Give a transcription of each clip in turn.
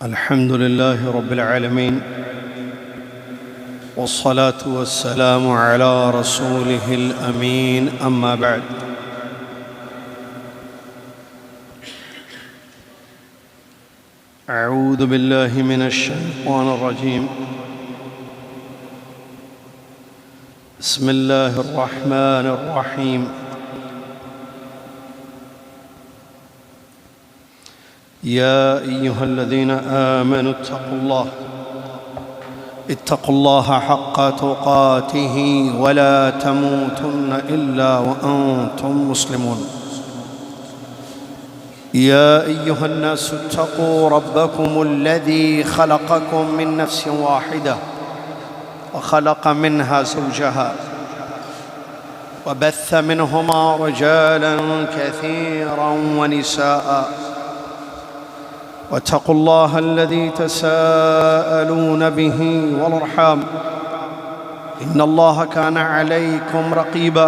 الحمد لله رب العالمين، والصلاة والسلام على رسوله الأمين، أما بعد. أعوذ بالله من الشيطان الرجيم. بسم الله الرحمن الرحيم. يا أيها الذين آمنوا اتقوا الله حق تقاته ولا تموتن إلا وأنتم مسلمون. يا أيها الناس اتقوا ربكم الذي خلقكم من نفس واحدة وخلق منها زوجها وبث منهما رجالا كثيرا ونساء، واتقوا الله الذي تساءلون به والأرحام، إن الله كان عليكم رقيبا.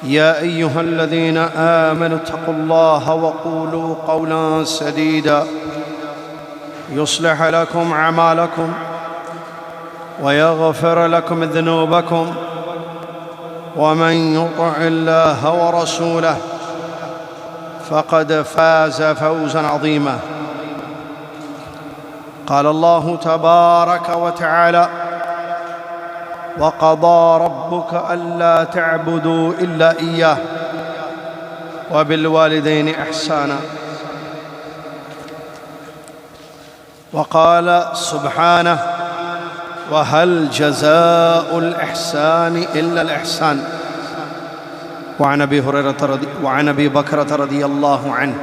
يا أيها الذين آمنوا اتقوا الله وقولوا قولا سديدا يصلح لكم أعمالكم ويغفر لكم ذنوبكم، ومن يطع الله ورسوله فقد فاز فوزا عظيما. قال الله تبارك وتعالى: وقضى ربك ألا تعبدوا إلا إياه وبالوالدين إحسانا. وقال سبحانه: وهل جزاء الإحسان إلا الإحسان. وعن أبي بكرة رضي الله عنه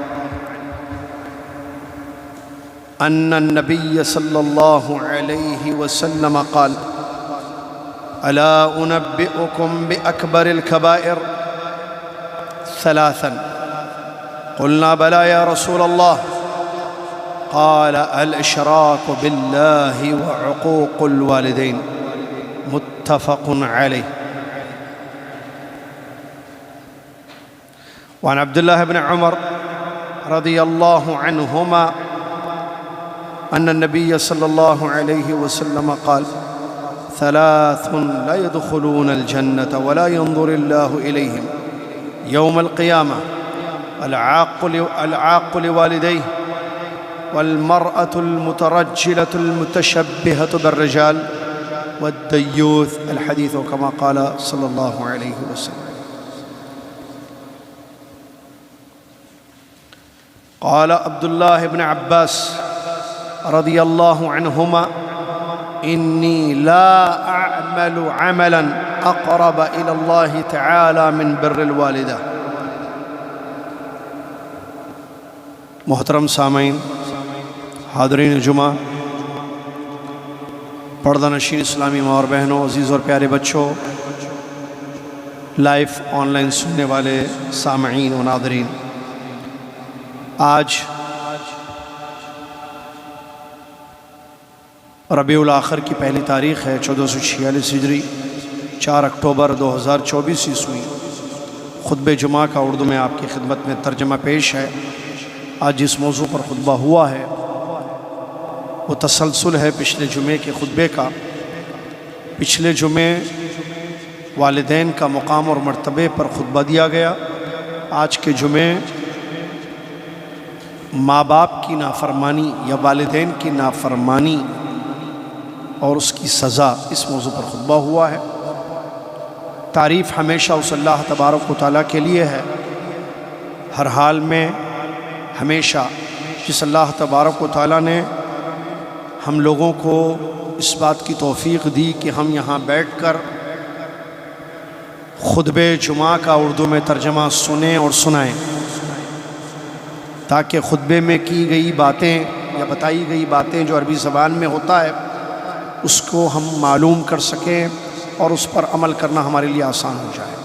أن النبي صلى الله عليه وسلم قال: ألا أنبئكم بأكبر الكبائر ثلاثا؟ قلنا: بلى يا رسول الله. قال: الإشراك بالله وعقوق الوالدين. متفق عليه. وعن عبد الله بن عمر رضي الله عنهما أن النبي صلى الله عليه وسلم قال: ثلاث لا يدخلون الجنة ولا ينظر الله إليهم يوم القيامة: العاق لوالديه، والمرأة المترجلة المتشبهة بالرجال، والديوث. الحديث كما قال صلى الله عليه وسلم. قال عبد الله بن عباس رضي الله عنهما: إني لا أعمل عملا أقرب إلى الله تعالى من بر الوالدة. محترم سامعین، حاضرین جمعہ، پردہ نشین اسلامی ماں اور بہنوں، عزیز اور پیارے بچوں، لائف آن لائن سننے والے سامعین و ناظرین، آج ربیع الاخر کی پہلی تاریخ ہے، 1446 ہجری، 4 اکتوبر 2024 عیسوی۔ خطبہ جمعہ کا اردو میں آپ کی خدمت میں ترجمہ پیش ہے۔ آج جس موضوع پر خطبہ ہوا ہے وہ تسلسل ہے پچھلے جمعے کے خطبے کا۔ پچھلے جمعے والدین کا مقام اور مرتبے پر خطبہ دیا گیا۔ آج کے جمعے ماں باپ کی نافرمانی یا والدین کی نافرمانی اور اس کی سزا، اس موضوع پر خطبہ ہوا ہے۔ تعریف ہمیشہ اس اللہ تبارک و تعالیٰ کے لیے ہے، ہر حال میں، ہمیشہ، جس اللہ تبارک و تعالیٰ نے ہم لوگوں کو اس بات کی توفیق دی کہ ہم یہاں بیٹھ کر خطبہ جمعہ کا اردو میں ترجمہ سنیں اور سنائیں، تاکہ خطبے میں کی گئی باتیں یا بتائی گئی باتیں جو عربی زبان میں ہوتا ہے اس کو ہم معلوم کر سکیں اور اس پر عمل کرنا ہمارے لیے آسان ہو جائے۔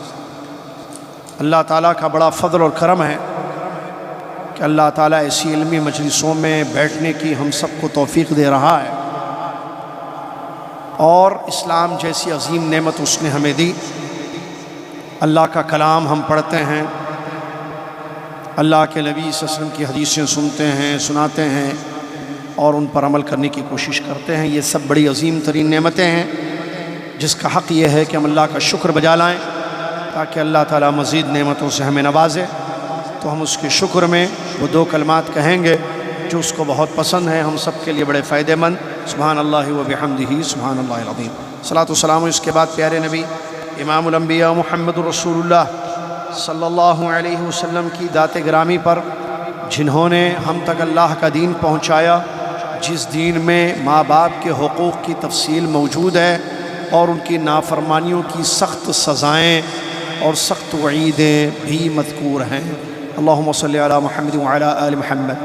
اللہ تعالیٰ کا بڑا فضل اور کرم ہے کہ اللہ تعالیٰ ایسی علمی مجلسوں میں بیٹھنے کی ہم سب کو توفیق دے رہا ہے، اور اسلام جیسی عظیم نعمت اس نے ہمیں دی۔ اللہ کا کلام ہم پڑھتے ہیں، اللہ کے نبی صلی اللہ علیہ وسلم کی حدیثیں سنتے ہیں، سناتے ہیں اور ان پر عمل کرنے کی کوشش کرتے ہیں، یہ سب بڑی عظیم ترین نعمتیں ہیں جس کا حق یہ ہے کہ ہم اللہ کا شکر بجا لائیں تاکہ اللہ تعالیٰ مزید نعمتوں سے ہمیں نوازے۔ تو ہم اس کے شکر میں وہ دو کلمات کہیں گے جو اس کو بہت پسند ہیں، ہم سب کے لیے بڑے فائدہ مند۔ سبحان اللہ و بحمدہ سبحان اللہ العظیم۔ صلاۃ والسلام اس کے بعد پیارے نبی امام الانبیاء محمد رسول اللہ صلی اللہ علیہ وسلم کی ذات گرامی پر، جنہوں نے ہم تک اللہ کا دین پہنچایا، جس دین میں ماں باپ کے حقوق کی تفصیل موجود ہے اور ان کی نافرمانیوں کی سخت سزائیں اور سخت وعیدیں بھی مذکور ہیں۔ اللہم صلی علی محمد وعلی آل محمد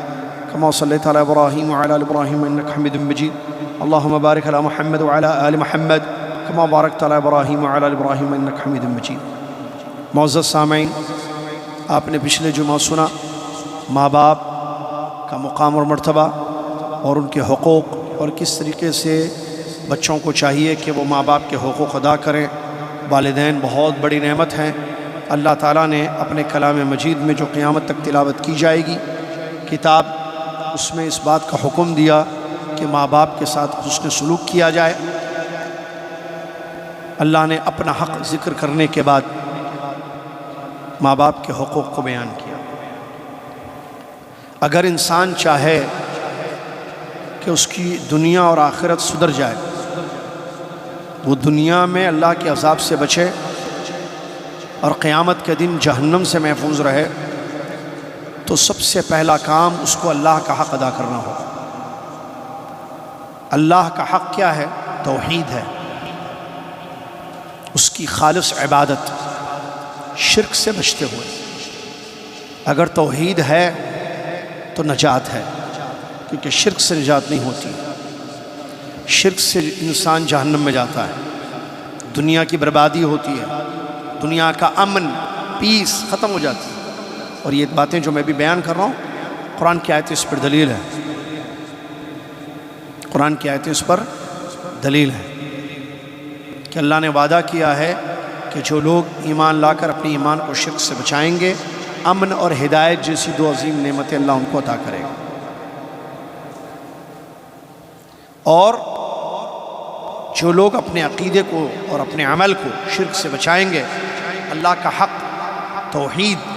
کما صلیت علی ابراہیم وعلی آل ابراہیم انک حمید مجید۔ اللہم بارک علی محمد وعلی آل محمد کما بارکت علی ابراہیم وعلی آل ابراہیم انک حمید مجید۔ معزز سامعین، آپ نے پچھلے جمعہ سنا ماں باپ کا مقام اور مرتبہ اور ان کے حقوق، اور کس طریقے سے بچوں کو چاہیے کہ وہ ماں باپ کے حقوق ادا کریں۔ والدین بہت بڑی نعمت ہیں۔ اللہ تعالیٰ نے اپنے کلام مجید میں جو قیامت تک تلاوت کی جائے گی کتاب، اس میں اس بات کا حکم دیا کہ ماں باپ کے ساتھ حسن سلوک کیا جائے۔ اللہ نے اپنا حق ذکر کرنے کے بعد ماں باپ کے حقوق کو بیان کیا۔ اگر انسان چاہے کہ اس کی دنیا اور آخرت سدھر جائے، وہ دنیا میں اللہ کے عذاب سے بچے اور قیامت کے دن جہنم سے محفوظ رہے، تو سب سے پہلا کام اس کو اللہ کا حق ادا کرنا ہوگا۔ اللہ کا حق کیا ہے؟ توحید ہے، اس کی خالص عبادت، شرک سے بچتے ہوئے۔ اگر توحید ہے تو نجات ہے، کیونکہ شرک سے نجات نہیں ہوتی۔ شرک سے انسان جہنم میں جاتا ہے، دنیا کی بربادی ہوتی ہے، دنیا کا امن پیس ختم ہو جاتی ہے۔ اور یہ باتیں جو میں بھی بیان کر رہا ہوں، قرآن کی آیتیں اس پر دلیل ہے، قرآن کی آیتیں اس پر دلیل ہے کہ اللہ نے وعدہ کیا ہے کہ جو لوگ ایمان لا کر اپنی ایمان کو شرک سے بچائیں گے، امن اور ہدایت جیسی دو عظیم نعمتیں اللہ ان کو عطا کرے گا۔ اور جو لوگ اپنے عقیدے کو اور اپنے عمل کو شرک سے بچائیں گے، اللہ کا حق توحید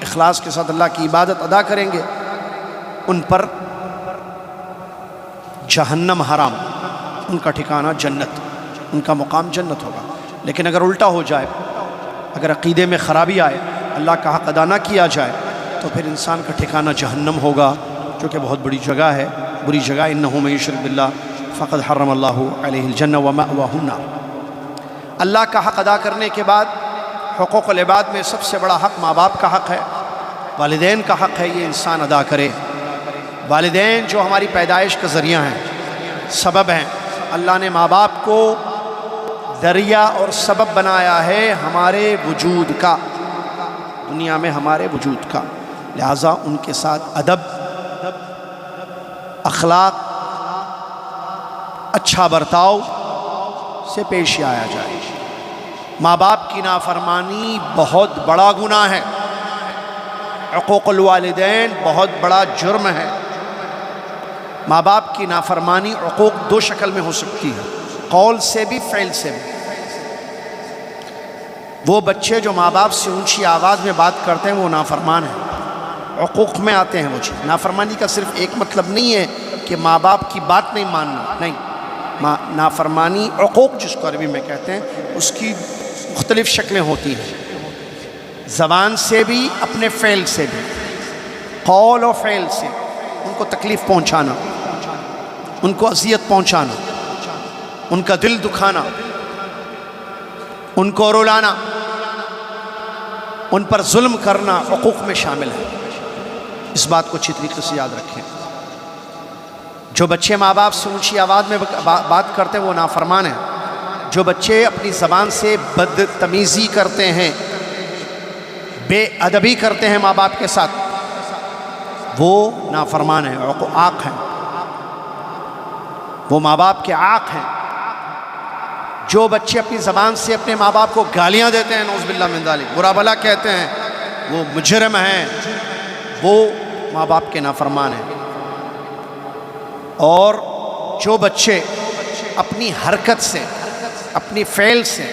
اخلاص کے ساتھ اللہ کی عبادت ادا کریں گے، ان پر جہنم حرام، ان کا ٹھکانہ جنت، ان کا مقام جنت ہوگا۔ لیکن اگر الٹا ہو جائے، اگر عقیدے میں خرابی آئے، اللہ کا حق ادا نہ کیا جائے، تو پھر انسان کا ٹھکانہ جہنم ہوگا، جو کہ بہت بڑی جگہ ہے، بری جگہ۔ انہ من یشرک باللہ فقد حرم اللہ علیہ الجنہ ومأواہ النار۔ اللہ کا حق ادا کرنے کے بعد حقوق العباد میں سب سے بڑا حق ماں باپ کا حق ہے، والدین کا حق ہے، یہ انسان ادا کرے۔ والدین جو ہماری پیدائش کا ذریعہ ہیں، سبب ہیں، اللہ نے ماں باپ کو ذریعہ اور سبب بنایا ہے ہمارے وجود کا، دنیا میں ہمارے وجود کا، لہٰذا ان کے ساتھ ادب، اخلاق، اچھا برتاؤ سے پیش آیا جائے۔ ماں باپ کی نافرمانی بہت بڑا گناہ ہے، عقوق الوالدین بہت بڑا جرم ہے۔ ماں باپ کی نافرمانی عقوق دو شکل میں ہو سکتی ہے، قول سے بھی، فعل سے بھی۔ وہ بچے جو ماں باپ سے اونچی آواز میں بات کرتے ہیں وہ نافرمان ہیں، عقوق میں آتے ہیں وہ چیز۔ نافرمانی کا صرف ایک مطلب نہیں ہے کہ ماں باپ کی بات نہیں ماننا، نہیں، نافرمانی عقوق جس کو عربی میں کہتے ہیں، اس کی مختلف شکلیں ہوتی ہیں، زبان سے بھی، اپنے فعل سے بھی، قول و فعل سے ان کو تکلیف پہنچانا، ان کو اذیت پہنچانا، ان کا دل دکھانا، ان کو رلانا، ان پر ظلم کرنا حقوق میں شامل ہے۔ اس بات کو اچھی طریقے سے یاد رکھیں۔ جو بچے ماں باپ سے اونچی آواز میں بات کرتے ہیں وہ نافرمان ہیں۔ جو بچے اپنی زبان سے بدتمیزی کرتے ہیں، بے ادبی کرتے ہیں ماں باپ کے ساتھ، وہ نافرمان ہیں، عاق ہیں، وہ ماں باپ کے عاق ہیں۔ جو بچے اپنی زبان سے اپنے ماں باپ کو گالیاں دیتے ہیں، نعوذ باللہ من ذالک، برا بھلا کہتے ہیں، وہ مجرم ہیں، وہ ماں باپ کے نافرمان ہیں۔ اور جو بچے اپنی حرکت سے، اپنی فعل سے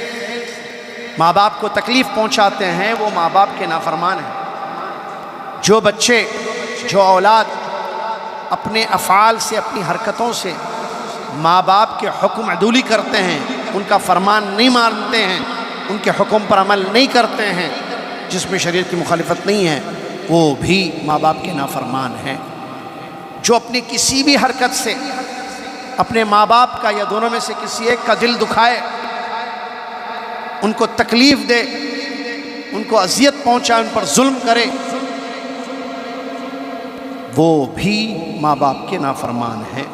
ماں باپ کو تکلیف پہنچاتے ہیں وہ ماں باپ کے نافرمان ہیں۔ جو بچے، جو اولاد اپنے افعال سے، اپنی حرکتوں سے ماں باپ کے حکم عدولی کرتے ہیں، ان کا فرمان نہیں مانتے ہیں، ان کے حکم پر عمل نہیں کرتے ہیں، جس میں شریعت کی مخالفت نہیں ہے، وہ بھی ماں باپ کے نافرمان ہیں۔ جو اپنی کسی بھی حرکت سے اپنے ماں باپ کا یا دونوں میں سے کسی ایک کا دل دکھائے، ان کو تکلیف دے، ان کو اذیت پہنچائے، ان پر ظلم کرے، وہ بھی ماں باپ کے نافرمان ہیں۔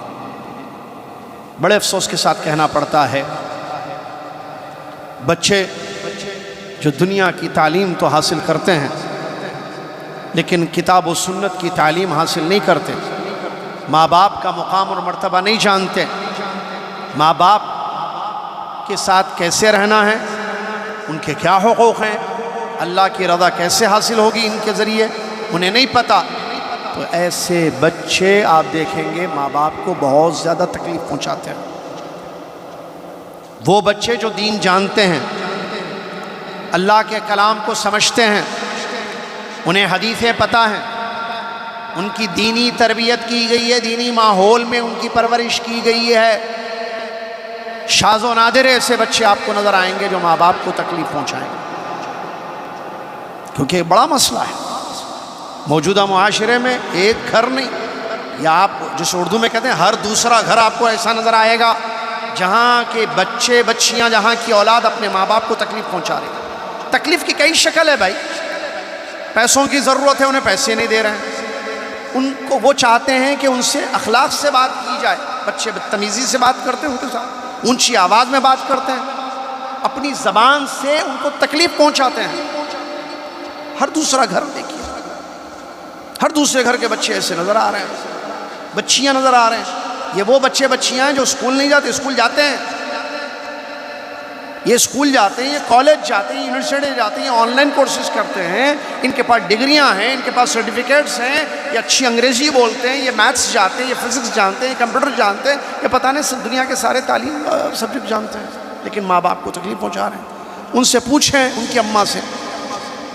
بڑے افسوس کے ساتھ کہنا پڑتا ہے، بچے جو دنیا کی تعلیم تو حاصل کرتے ہیں لیکن کتاب و سنت کی تعلیم حاصل نہیں کرتے، ماں باپ کا مقام اور مرتبہ نہیں جانتے، ماں باپ کے ساتھ کیسے رہنا ہے، ان کے کیا حقوق ہیں، اللہ کی رضا کیسے حاصل ہوگی ان کے ذریعے، انہیں نہیں پتہ، تو ایسے بچے آپ دیکھیں گے ماں باپ کو بہت زیادہ تکلیف پہنچاتے ہیں۔ وہ بچے جو دین جانتے ہیں، اللہ کے کلام کو سمجھتے ہیں، انہیں حدیثیں پتہ ہیں، ان کی دینی تربیت کی گئی ہے، دینی ماحول میں ان کی پرورش کی گئی ہے، شاذ و نادر ایسے بچے آپ کو نظر آئیں گے جو ماں باپ کو تکلیف پہنچائیں گے، کیونکہ بڑا مسئلہ ہے موجودہ معاشرے میں۔ ایک گھر نہیں، یا آپ جس اردو میں کہتے ہیں ہر دوسرا گھر آپ کو ایسا نظر آئے گا جہاں کے بچے بچیاں، جہاں کی اولاد اپنے ماں باپ کو تکلیف پہنچا رہی ہے۔ تکلیف کی کئی شکل ہے بھائی، پیسوں کی ضرورت ہے، انہیں پیسے نہیں دے رہے ہیں، ان کو وہ چاہتے ہیں کہ ان سے اخلاق سے بات کی جائے، بچے بدتمیزی سے بات کرتے ہیں ان کے ساتھ، اونچی آواز میں بات کرتے ہیں، اپنی زبان سے ان کو تکلیف پہنچاتے ہیں۔ ہر دوسرا گھر دیکھیے، ہر دوسرے گھر کے بچے ایسے نظر آ رہے ہیں، بچیاں نظر آ رہے ہیں۔ یہ وہ بچے بچیاں ہیں جو اسکول نہیں جاتے، اسکول جاتے ہیں، یہ اسکول جاتے ہیں، یہ کالج جاتے ہیں، یونیورسٹی جاتے ہیں، آن لائن کورسز کرتے ہیں، ان کے پاس ڈگریاں ہیں، ان کے پاس سرٹیفکیٹس ہیں، یہ اچھی انگریزی بولتے ہیں، یہ میتھس جانتے ہیں، یہ فزکس جانتے ہیں، کمپیوٹر جانتے ہیں، یہ پتہ نہیں دنیا کے سارے تعلیم سبجیکٹ جانتے ہیں، لیکن ماں باپ کو تکلیف پہنچا رہے ہیں۔ ان سے پوچھیں، ان کی اماں سے،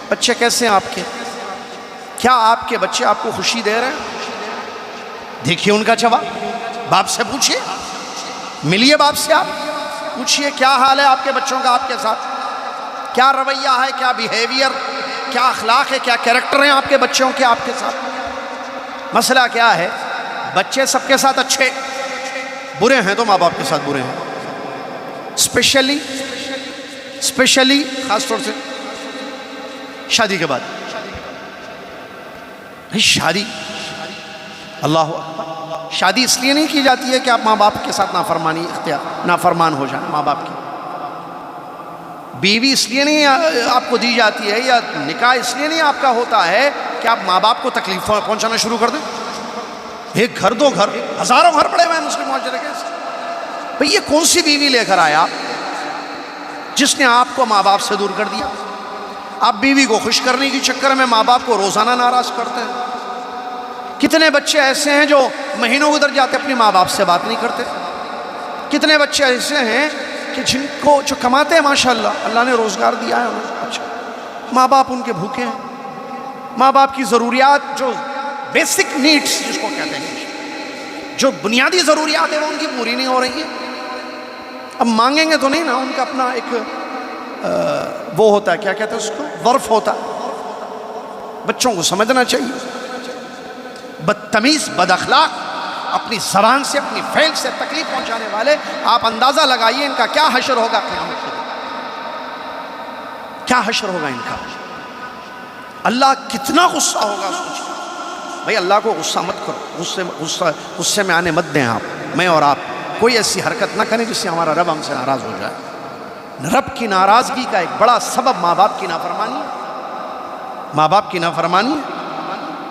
بچے کیسے ہیں آپ کے؟ کیا آپ کے بچے آپ کو خوشی دے رہے ہیں؟ دیکھیے ان کا جواب، باپ سے پوچھئے، ملیے باپ سے، آپ پوچھئے کیا حال ہے آپ کے بچوں کا آپ کے ساتھ، کیا رویہ ہے، کیا بیہیویئر، کیا اخلاق ہے، کیا کیریکٹر ہیں آپ کے بچوں کے آپ کے ساتھ۔ مسئلہ کیا ہے، بچے سب کے ساتھ اچھے، برے ہیں تو ماں باپ کے ساتھ برے ہیں، اسپیشلی خاص طور سے شادی کے بعد۔ شادی، اللہ اکبر، شادی اس لیے نہیں کی جاتی ہے کہ آپ ماں باپ کے ساتھ نافرمان ہو جائیں ماں باپ کی۔ بیوی اس لیے نہیں آپ کو دی جاتی ہے، یا نکاح اس لیے نہیں آپ کا ہوتا ہے کہ آپ ماں باپ کو تکلیف پہنچانا شروع کر دیں۔ ایک گھر، دو گھر، ہزاروں گھر پڑے ہوئے ہیں مسلم معاشرے کے۔ بھئی یہ کون سی بیوی لے کر آیا جس نے آپ کو ماں باپ سے دور کر دیا؟ آپ بیوی کو خوش کرنے کی چکر میں ماں باپ کو روزانہ ناراض کرتے ہیں۔ کتنے بچے ایسے ہیں جو مہینوں گزر جاتے اپنے ماں باپ سے بات نہیں کرتے؟ کتنے بچے ایسے ہیں کہ جن کو جو کماتے ہیں ماشاءاللہ، اللہ نے روزگار دیا ہے انہیں، اچھا، ماں باپ ان کے بھوکے ہیں، ماں باپ کی ضروریات، جو بیسک نیڈس جس کو کہتے ہیں، جو بنیادی ضروریات ہیں وہ ان کی پوری نہیں ہو رہی ہیں۔ اب مانگیں گے تو نہیں نا، ان کا اپنا ایک وہ ہوتا ہے، کیا کہتے ہیں اس کو، ظرف ہوتا ہے۔ بچوں کو سمجھنا چاہیے، بدتمیز، بد اخلاق، اپنی زبان سے، اپنی فعل سے تکلیف پہنچانے والے، آپ اندازہ لگائیے ان کا کیا حشر ہوگا قیامت کے دن، کیا حشر ہوگا ان کا، اللہ کتنا غصہ ہوگا سوچیے۔ بھائی اللہ کو غصہ مت کرو، غصے میں آنے مت دیں آپ، میں اور آپ کوئی ایسی حرکت نہ کریں جس سے ہمارا رب ہم سے ناراض ہو جائے۔ رب کی ناراضگی کا ایک بڑا سبب ماں باپ کی نافرمانی ہے، ماں باپ کی نافرمانی ہے۔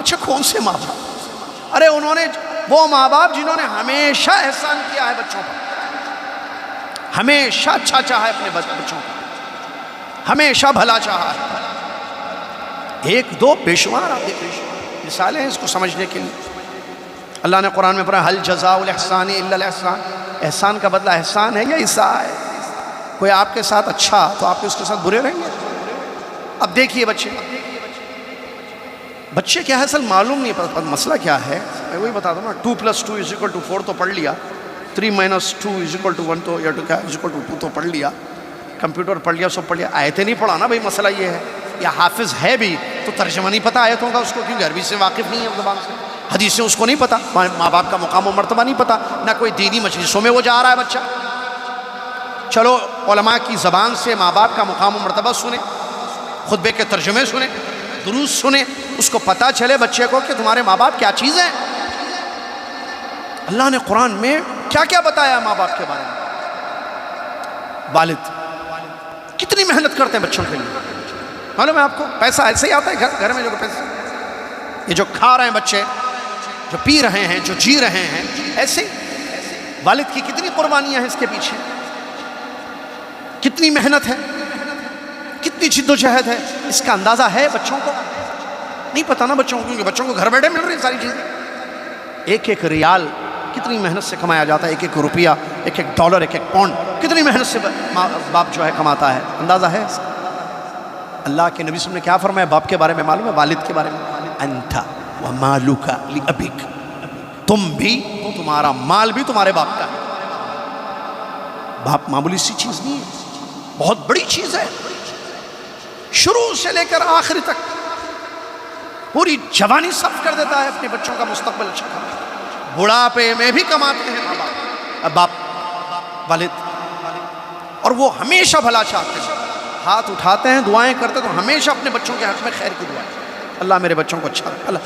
اچھا کون سے ماں باپ؟ ارے انہوں نے، وہ ماں باپ جنہوں نے ہمیشہ احسان کیا ہے بچوں پر، ہمیشہ اچھا چاہا ہے اپنے بچوں کو، ہمیشہ بھلا چاہا ہے، ایک دو بے شمار آپ دیکھ لیجیے۔ مثالیں ہیں اس کو سمجھنے کے لیے۔ اللہ نے قرآن میں فرمایا حل جزاء الاحسان الا الاحسان، احسان کا بدلہ احسان ہے یا اساء ہے؟ کوئی آپ کے ساتھ اچھا تو آپ اس کے ساتھ برے رہیں گے؟ اب دیکھیے بچے کیا ہے اصل معلوم نہیں پتا مسئلہ کیا ہے۔ میں وہی بتا دوں نا، 2+2=4 تو پڑھ لیا، 3-2=1 تو یا 2 تو پڑھ لیا، کمپیوٹر پڑھ لیا، سب پڑھ لیا، آیتیں نہیں پڑھا نا بھائی۔ مسئلہ یہ ہے یا حافظ ہے بھی تو ترجمہ نہیں پتہ آیتوں کا اس کو، کیونکہ عربی سے واقف نہیں ہے زبان سے، حدیثیں اس کو نہیں پتہ، ماں باپ کا مقام و مرتبہ نہیں پتہ، نہ کوئی دینی مجلسوں میں وہ جا رہا ہے بچہ۔ چلو علماء کی زبان سے ماں باپ کا مقام و مرتبہ سنیں، خطبے کے ترجمے سنیں، دروس سنیں، اس کو پتہ چلے بچے کو کہ تمہارے ماں باپ کیا چیز ہیں۔ اللہ نے قرآن میں کیا کیا بتایا ماں باپ کے بارے میں۔ والد کتنی محنت کرتے ہیں بچوں کے لیے، معلوم ہے آپ کو؟ پیسہ ایسے ہی آتا ہے گھر میں جو پیسہ، یہ جو کھا رہے ہیں بچے، جو پی رہے ہیں، جو جی رہے ہیں، ایسے ہی والد کی کتنی قربانیاں ہیں اس کے پیچھے، کتنی محنت ہے، کتنی جد و جہد ہے، اس کا اندازہ ہے بچوں کو؟ نہیں پتہ نا بچوں کو، کیونکہ بچوں کو گھر بیٹھے مل رہی ساری چیزیں۔ ایک ایک ریال کتنی محنت سے کمایا جاتا ہے، ایک ایک روپیہ، ایک ایک ڈالر، ایک ایک پاؤنڈ کتنی محنت سے باپ جو ہے کماتا ہے، اندازہ ہے؟ اللہ کے نبی صلی اللہ علیہ وسلم نے کیا فرمایا باپ کے بارے میں معلوم ہے؟ والد کے بارے میں، انت ومالک لابیک، تم بھی، تمہارا مال بھی تمہارے باپ کا ہے۔ باپ معمولی سی چیز نہیں ہے، بہت بڑی چیز ہے، شروع سے لے کر آخر تک پوری جوانی صرف کر دیتا ہے اپنے بچوں کا مستقبل اچھا کرنے، بڑھاپے میں بھی کماتے ہیں باپ والد، اور وہ ہمیشہ بھلا چاہتے ہیں، ہاتھ اٹھاتے ہیں، دعائیں کرتے تو ہمیشہ اپنے بچوں کے حق میں خیر کی دعائیں، اللہ میرے بچوں کو اچھا رکھے۔ اللہ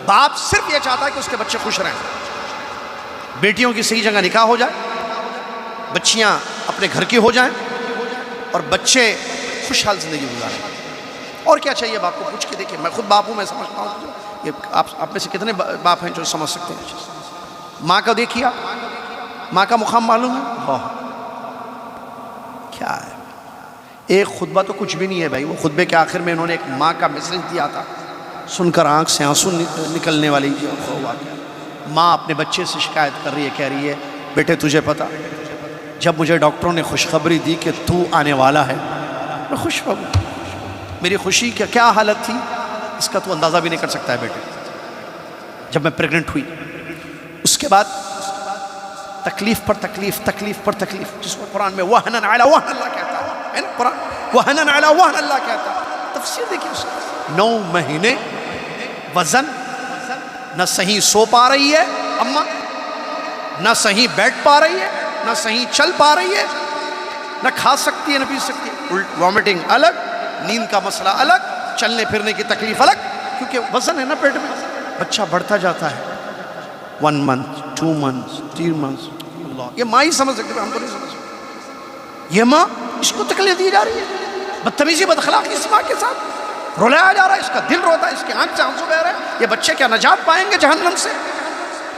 باپ صرف یہ چاہتا ہے کہ اس کے بچے خوش رہیں، بیٹیوں کی صحیح جگہ نکاح ہو جائے، بچیاں اپنے گھر کی ہو جائیں، اور بچے خوشحال زندگی گزاریں۔ اور کیا چاہیے باپ کو؟ پوچھ کے دیکھیں، میں خود باپ ہوں، میں سمجھتا ہوں، یہ آپ میں سے کتنے باپ ہیں جو سمجھ سکتے ہیں؟ ماں کا دیکھیے، آپ ماں کا مقام معلوم ہے؟ کیا ہے؟ ایک خطبہ تو کچھ بھی نہیں ہے بھائی، وہ خطبے کے آخر میں انہوں نے ایک ماں کا میسج دیا تھا، سن کر آنکھ سے آنسو نکلنے والی واقعہ۔ ماں اپنے بچے سے شکایت کر رہی ہے، کہہ رہی ہے بیٹے تجھے پتا جب مجھے ڈاکٹروں نے خوشخبری دی کہ تو آنے والا ہے، میں خوش ہوں، میری خوشی کی کیا حالت تھی اس کا تو اندازہ بھی نہیں کر سکتا ہے بیٹے۔ جب میں پریگننٹ ہوئی، اس کے بعد تکلیف پر تکلیف، تکلیف پر تکلیف، جس کو قرآن میں وہنن علی وہن اللہ کہتا ہے نا، قرآن وہنن علی وہن اللہ کہتا ہے، تفسیر دیکھیے اس کی، 9 مہینے وزن، نہ صحیح سو پا رہی ہے اماں، نہ صحیح بیٹھ پا رہی ہے، نہ صحیح چل پا رہی ہے، نہ کھا سکتی ہے نہ پی سکتی ہے، وامٹنگ الگ، نیند کا مسئلہ الگ، چلنے پھرنے کی تکلیف الگ، کیونکہ وزن ہے نا پیٹ میں۔ بچہ بڑھتا جاتا ہے، 1 month 2 months 3 months، اللہ یہ ماں ہی سمجھ سکتے، ہم تو نہیں سمجھ سکتے۔ یہ ماں، اس کو تکلیف دی جا رہی ہے، بدتمیزی بد اخلاقی اس ماں کے ساتھ، رلایا جا رہا ہے، اس کا دل روتا ہے، اس کے آنکھ سے آنسو بہ رہے ہیں۔ یہ بچے کیا نجات پائیں گے جہنم سے؟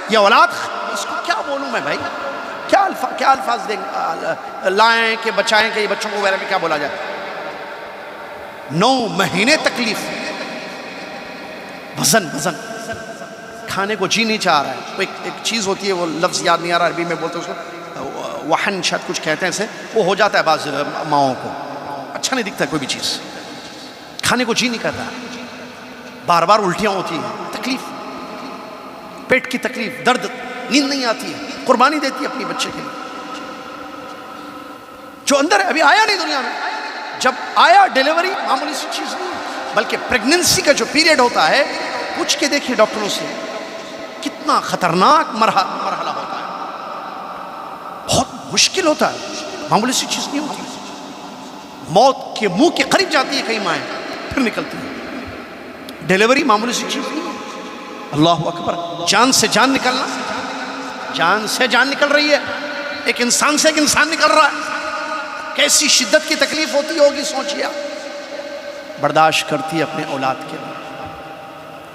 یہ اولاد، اس کو کیا بولوں میں بھائی، کیا الفاظ دیں لائیں کہ بچائیں کہ یہ بچوں کو وغیرہ میں کیا بولا جائے؟ 9 مہینے تکلیف، وزن کھانے کو جی نہیں چاہ رہا ہے، ایک چیز ہوتی ہے، وہ لفظ یاد نہیں آ رہا عربی میں بولتے ہیں اس کو، وحن شاید کچھ کہتے ہیں اسے، وہ ہو جاتا ہے بعض ماؤں کو، اچھا نہیں دکھتا کوئی بھی چیز، کھانے کو جی نہیں کرتا، بار بار الٹیاں ہوتی ہیں، تکلیف، پیٹ کی تکلیف، درد، نیند نہیں آتی ہے، قربانی دیتی ہے اپنی بچے کے لیے، جو اندر ہے ابھی آیا نہیں دنیا میں، جب آیا ڈیلیوری معمولی سی چیز نہیں، بلکہ پریگننسی کا جو پیریڈ ہوتا ہے، پوچھ کے دیکھیے ڈاکٹروں سے، کتنا خطرناک مرحلہ ہوتا ہے، بہت مشکل ہوتا ہے، معمولی سی چیز نہیں ہوتی، موت کے منہ کے قریب جاتی ہے کئی مائیں، پھر نکلتی ہے، ڈیلیوری معمولی سی چیز نہیں ہے، اللہ اکبر، جان سے جان نکلنا، جان سے جان نکل رہی ہے، ایک انسان سے ایک انسان نکل رہا ہے، کیسی شدت کی تکلیف ہوتی ہوگی سوچیے، برداشت کرتی ہے اپنے اولاد کے لیے،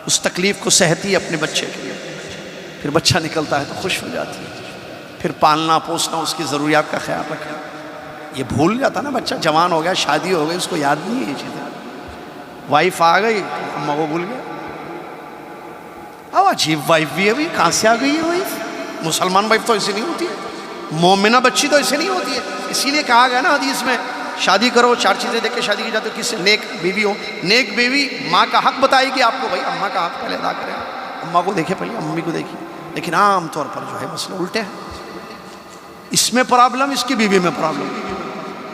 اس تکلیف کو سہتی ہے اپنے بچے کے لیے، پھر بچہ نکلتا ہے تو خوش ہو جاتی ہے، پھر پالنا پوسنا، اس کی ضروریات کا خیال رکھنا، یہ بھول جاتا نا بچہ، جوان ہو گیا، شادی ہو گئی، اس کو یاد نہیں ہے یہ چیزیں، وائف آ گئی اماں کو بھول گیا، عجیب وائف بھی ہے بھائی، کہاں سے آ گئی ہے وائف؟ مسلمان وائف تو ایسی نہیں ہوتی ہے، مومنہ بچی تو ایسی نہیں ہوتی ہے۔ اسی لیے کہا گیا نا حدیث میں، شادی کرو 4 چیزیں دیکھ کے شادی کی جاتی ہے، کس سے؟ نیک بیوی ہو۔ نیک بیوی ماں کا حق بتائے گی آپ کو، بھائی اماں کا حق پہلے ادا کریں، اماں کو دیکھے پہلے، امی کو دیکھیے۔ لیکن عام طور پر جو ہے مسئلہ الٹے ہیں، اس میں پرابلم، اس کی بیوی میں پرابلم۔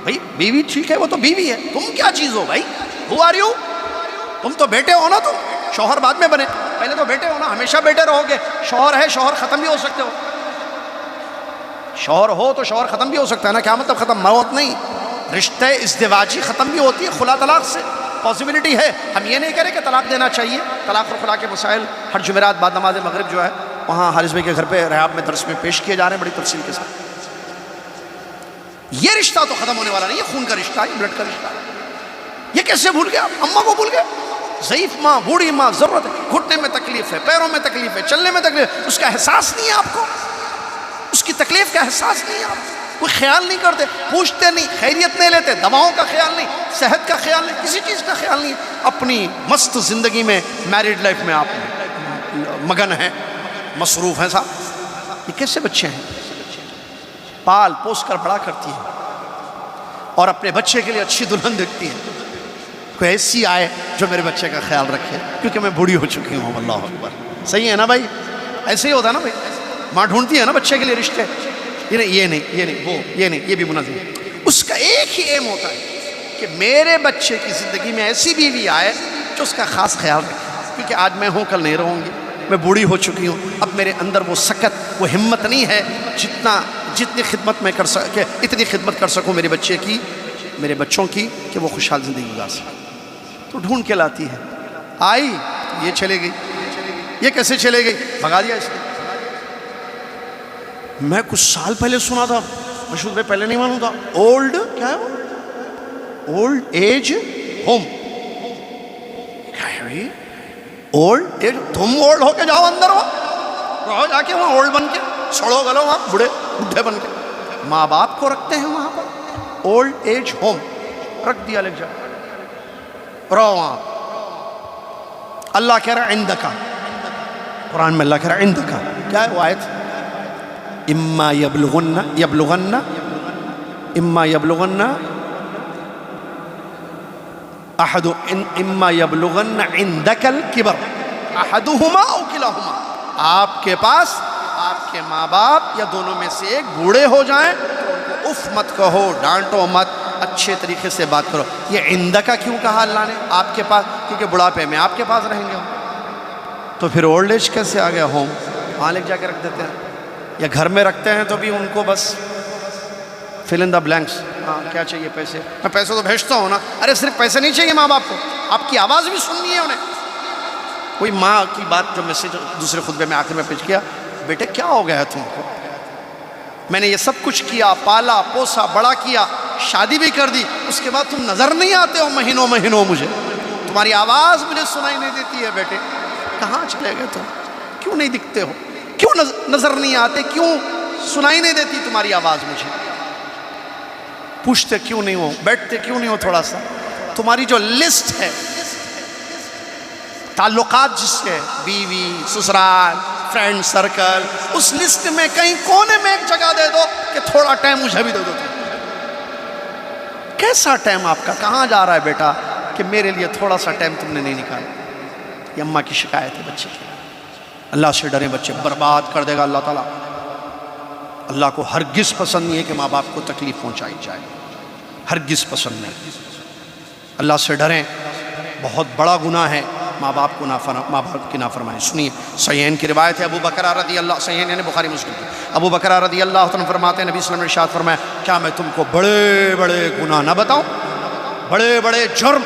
بھائی بیوی ٹھیک ہے، وہ تو بیوی ہے، تم کیا چیز ہو بھائی؟ Who are you? تم تو بیٹے ہو نا، تم شوہر بعد میں بنے، پہلے تو بیٹے ہو نا، ہمیشہ بیٹے رہو گے۔ شوہر ہے، شوہر ختم بھی ہو سکتے ہو، شوہر ہو تو شوہر ختم بھی ہو سکتا ہے نا، کیا مطلب ختم؟ موت نہیں، رشتہ ازدواجی ختم بھی ہوتی ہے خلا طلاق سے، پاسبلٹی ہے۔ ہم یہ نہیں کریں کہ طلاق دینا چاہیے، طلاق اور خلا کے مسائل ہر جمعرات بعد نماز مغرب جو ہے وہاں حارث بھائی کے گھر پہ ریحاب میں درس میں پیش کیے جا رہے ہیں بڑی تفصیل کے ساتھ۔ یہ رشتہ تو ختم ہونے والا نہیں، یہ خون کا رشتہ ہے، یہ بلڈ کا رشتہ ہے۔ یہ کیسے بھول گیا؟ اماں کو بھول گیا؟ ضعیف ماں، بوڑھی ماں، ضرورت ہے، گھٹنے میں تکلیف ہے، پیروں میں تکلیف ہے، چلنے میں تکلیف ہے، اس کا احساس نہیں ہے آپ کو، اس کی تکلیف کا احساس نہیں ہے آپ کو، کوئی خیال نہیں کرتے، پوچھتے نہیں، خیریت نہیں لیتے، دواؤں کا خیال نہیں، صحت کا خیال نہیں، کسی چیز کا خیال نہیں، اپنی مست زندگی میں، میریڈ لائف میں آپ مگن ہیں، مصروف ہیں۔ صاحب یہ کیسے بچے ہیں؟ پال پوس کر بڑا کرتی ہے اور اپنے بچے کے لیے اچھی دلہن دیکھتی ہے، کوئی ایسی آئے جو میرے بچے کا خیال رکھے، کیونکہ میں بوڑھی ہو چکی ہوں۔ اللہ اکبر، صحیح ہے نا بھائی؟ ایسے ہی ہوتا ہے نا بھائی، ماں ڈھونڈتی ہے نا بچے کے لیے رشتے، یہ نہیں یہ نہیں یہ نہیں وہ یہ نہیں، یہ بھی منظم ہے۔ اس کا ایک ہی ایم ہوتا ہے کہ میرے بچے کی زندگی میں ایسی بیوی آئے جو اس کا خاص خیال رکھے، کیونکہ آج میں ہوں کل نہیں رہوں گی، میں بوڑھی ہو چکی ہوں، اب میرے اندر وہ سکت، وہ ہمت نہیں ہے جتنی خدمت میں کر سکے، اتنی خدمت کر سکوں میرے بچے کی، میرے بچوں کی، کہ وہ خوشحال زندگی گزار سکیں۔ تو ڈھونڈ کے لاتی ہے، آئی یہ چلے گئی، یہ کیسے چلے گئی؟ بھگا دیا اس نے۔ میں کچھ سال پہلے سنا تھا، مشہور بھائی پہلے نہیں معلوم تھا، اولڈ کیا ہے وہ؟ اولڈ ایج ہوم، کیا ہے بھائی اولڈ ایج؟ تم اولڈ ہو کے جاؤ، اندر ہو رہو جا کے وہاں اولڈ بن کے، سڑو گلو وہاں بوڑھے بن کے۔ ماں باپ کو رکھتے ہیں وہاں پر اولڈ ایج ہوم، رکھ دیا، لے جا رہو وہاں۔ اللہ کہہ رہا ہے عندکا، قرآن میں اللہ کہہ رہا ہے عندکا، کیا ہے وہ آیت؟ اما یبلغن احد اما یبلغن عندک الکبر احدہما او کلاہما، آپ کے پاس آپ کے ماں باپ یا دونوں میں سے ایک بوڑھے ہو جائیں تو ان کو اف مت کہو، ڈانٹو مت، اچھے طریقے سے بات کرو۔ یہ عندکا کیوں کہا اللہ نے؟ آپ کے پاس، کیونکہ بڑھاپے میں آپ کے پاس رہیں گے، تو پھر اولڈ ایج کیسے آ گیا ہوم؟ وہاں لے جا کے رکھ دیتے ہیں، یا گھر میں رکھتے ہیں تو بھی ان کو بس فل ان دا بلینکس، ہاں کیا چاہیے؟ پیسے، میں پیسے تو بھیجتا ہوں نا۔ ارے صرف پیسے نہیں چاہیے ماں باپ کو، آپ کی آواز بھی سننی ہے انہیں۔ کوئی ماں کی بات جو میسیج دوسرے خطبے میں آخر میں پیش کیا، بیٹے کیا ہو گیا ہے تم کو؟ میں نے یہ سب کچھ کیا، پالا پوسا بڑا کیا، شادی بھی کر دی، اس کے بعد تم نظر نہیں آتے ہو مہینوں مہینوں، مجھے تمہاری آواز مجھے سنائی نہیں دیتی ہے، بیٹے کہاں چلے گئے تم؟ کیوں نہیں دکھتے ہو؟ کیوں نظر نہیں آتے؟ کیوں سنائی نہیں دیتی تمہاری آواز مجھے؟ پوچھتے کیوں نہیں ہو؟ بیٹھتے کیوں نہیں ہو تھوڑا سا؟ تمہاری جو لسٹ ہے تعلقات جس سے، بیوی، سسرال، فرینڈ سرکل، اس لسٹ میں کہیں کونے میں ایک جگہ دے دو کہ تھوڑا ٹائم مجھے بھی دے دو۔ کیسا ٹائم آپ کا کہاں جا رہا ہے بیٹا کہ میرے لیے تھوڑا سا ٹائم تم نے نہیں نکالا؟ یہ اماں کی شکایت ہے بچے کی۔ اللہ سے ڈریں، بچے برباد کر دے گا اللہ تعالیٰ۔ اللہ کو ہرگز پسند نہیں ہے کہ ماں باپ کو تکلیف پہنچائی جائے، ہرگز پسند نہیں۔ اللہ سے ڈریں، بہت بڑا گناہ ہے ماں باپ کی نافرمانی۔ سنیے، صحیحین کی روایت ہے، ابو بکر رضی اللہ، صحیحین یعنی بخاری مسلم کی، ابو بکر رضی اللہ عنہ فرماتے ہیں نبی صلی اللہ علیہ وسلم نے ارشاد فرمایا، کیا میں تم کو بڑے بڑے گناہ نہ بتاؤں، بڑے بڑے جرم،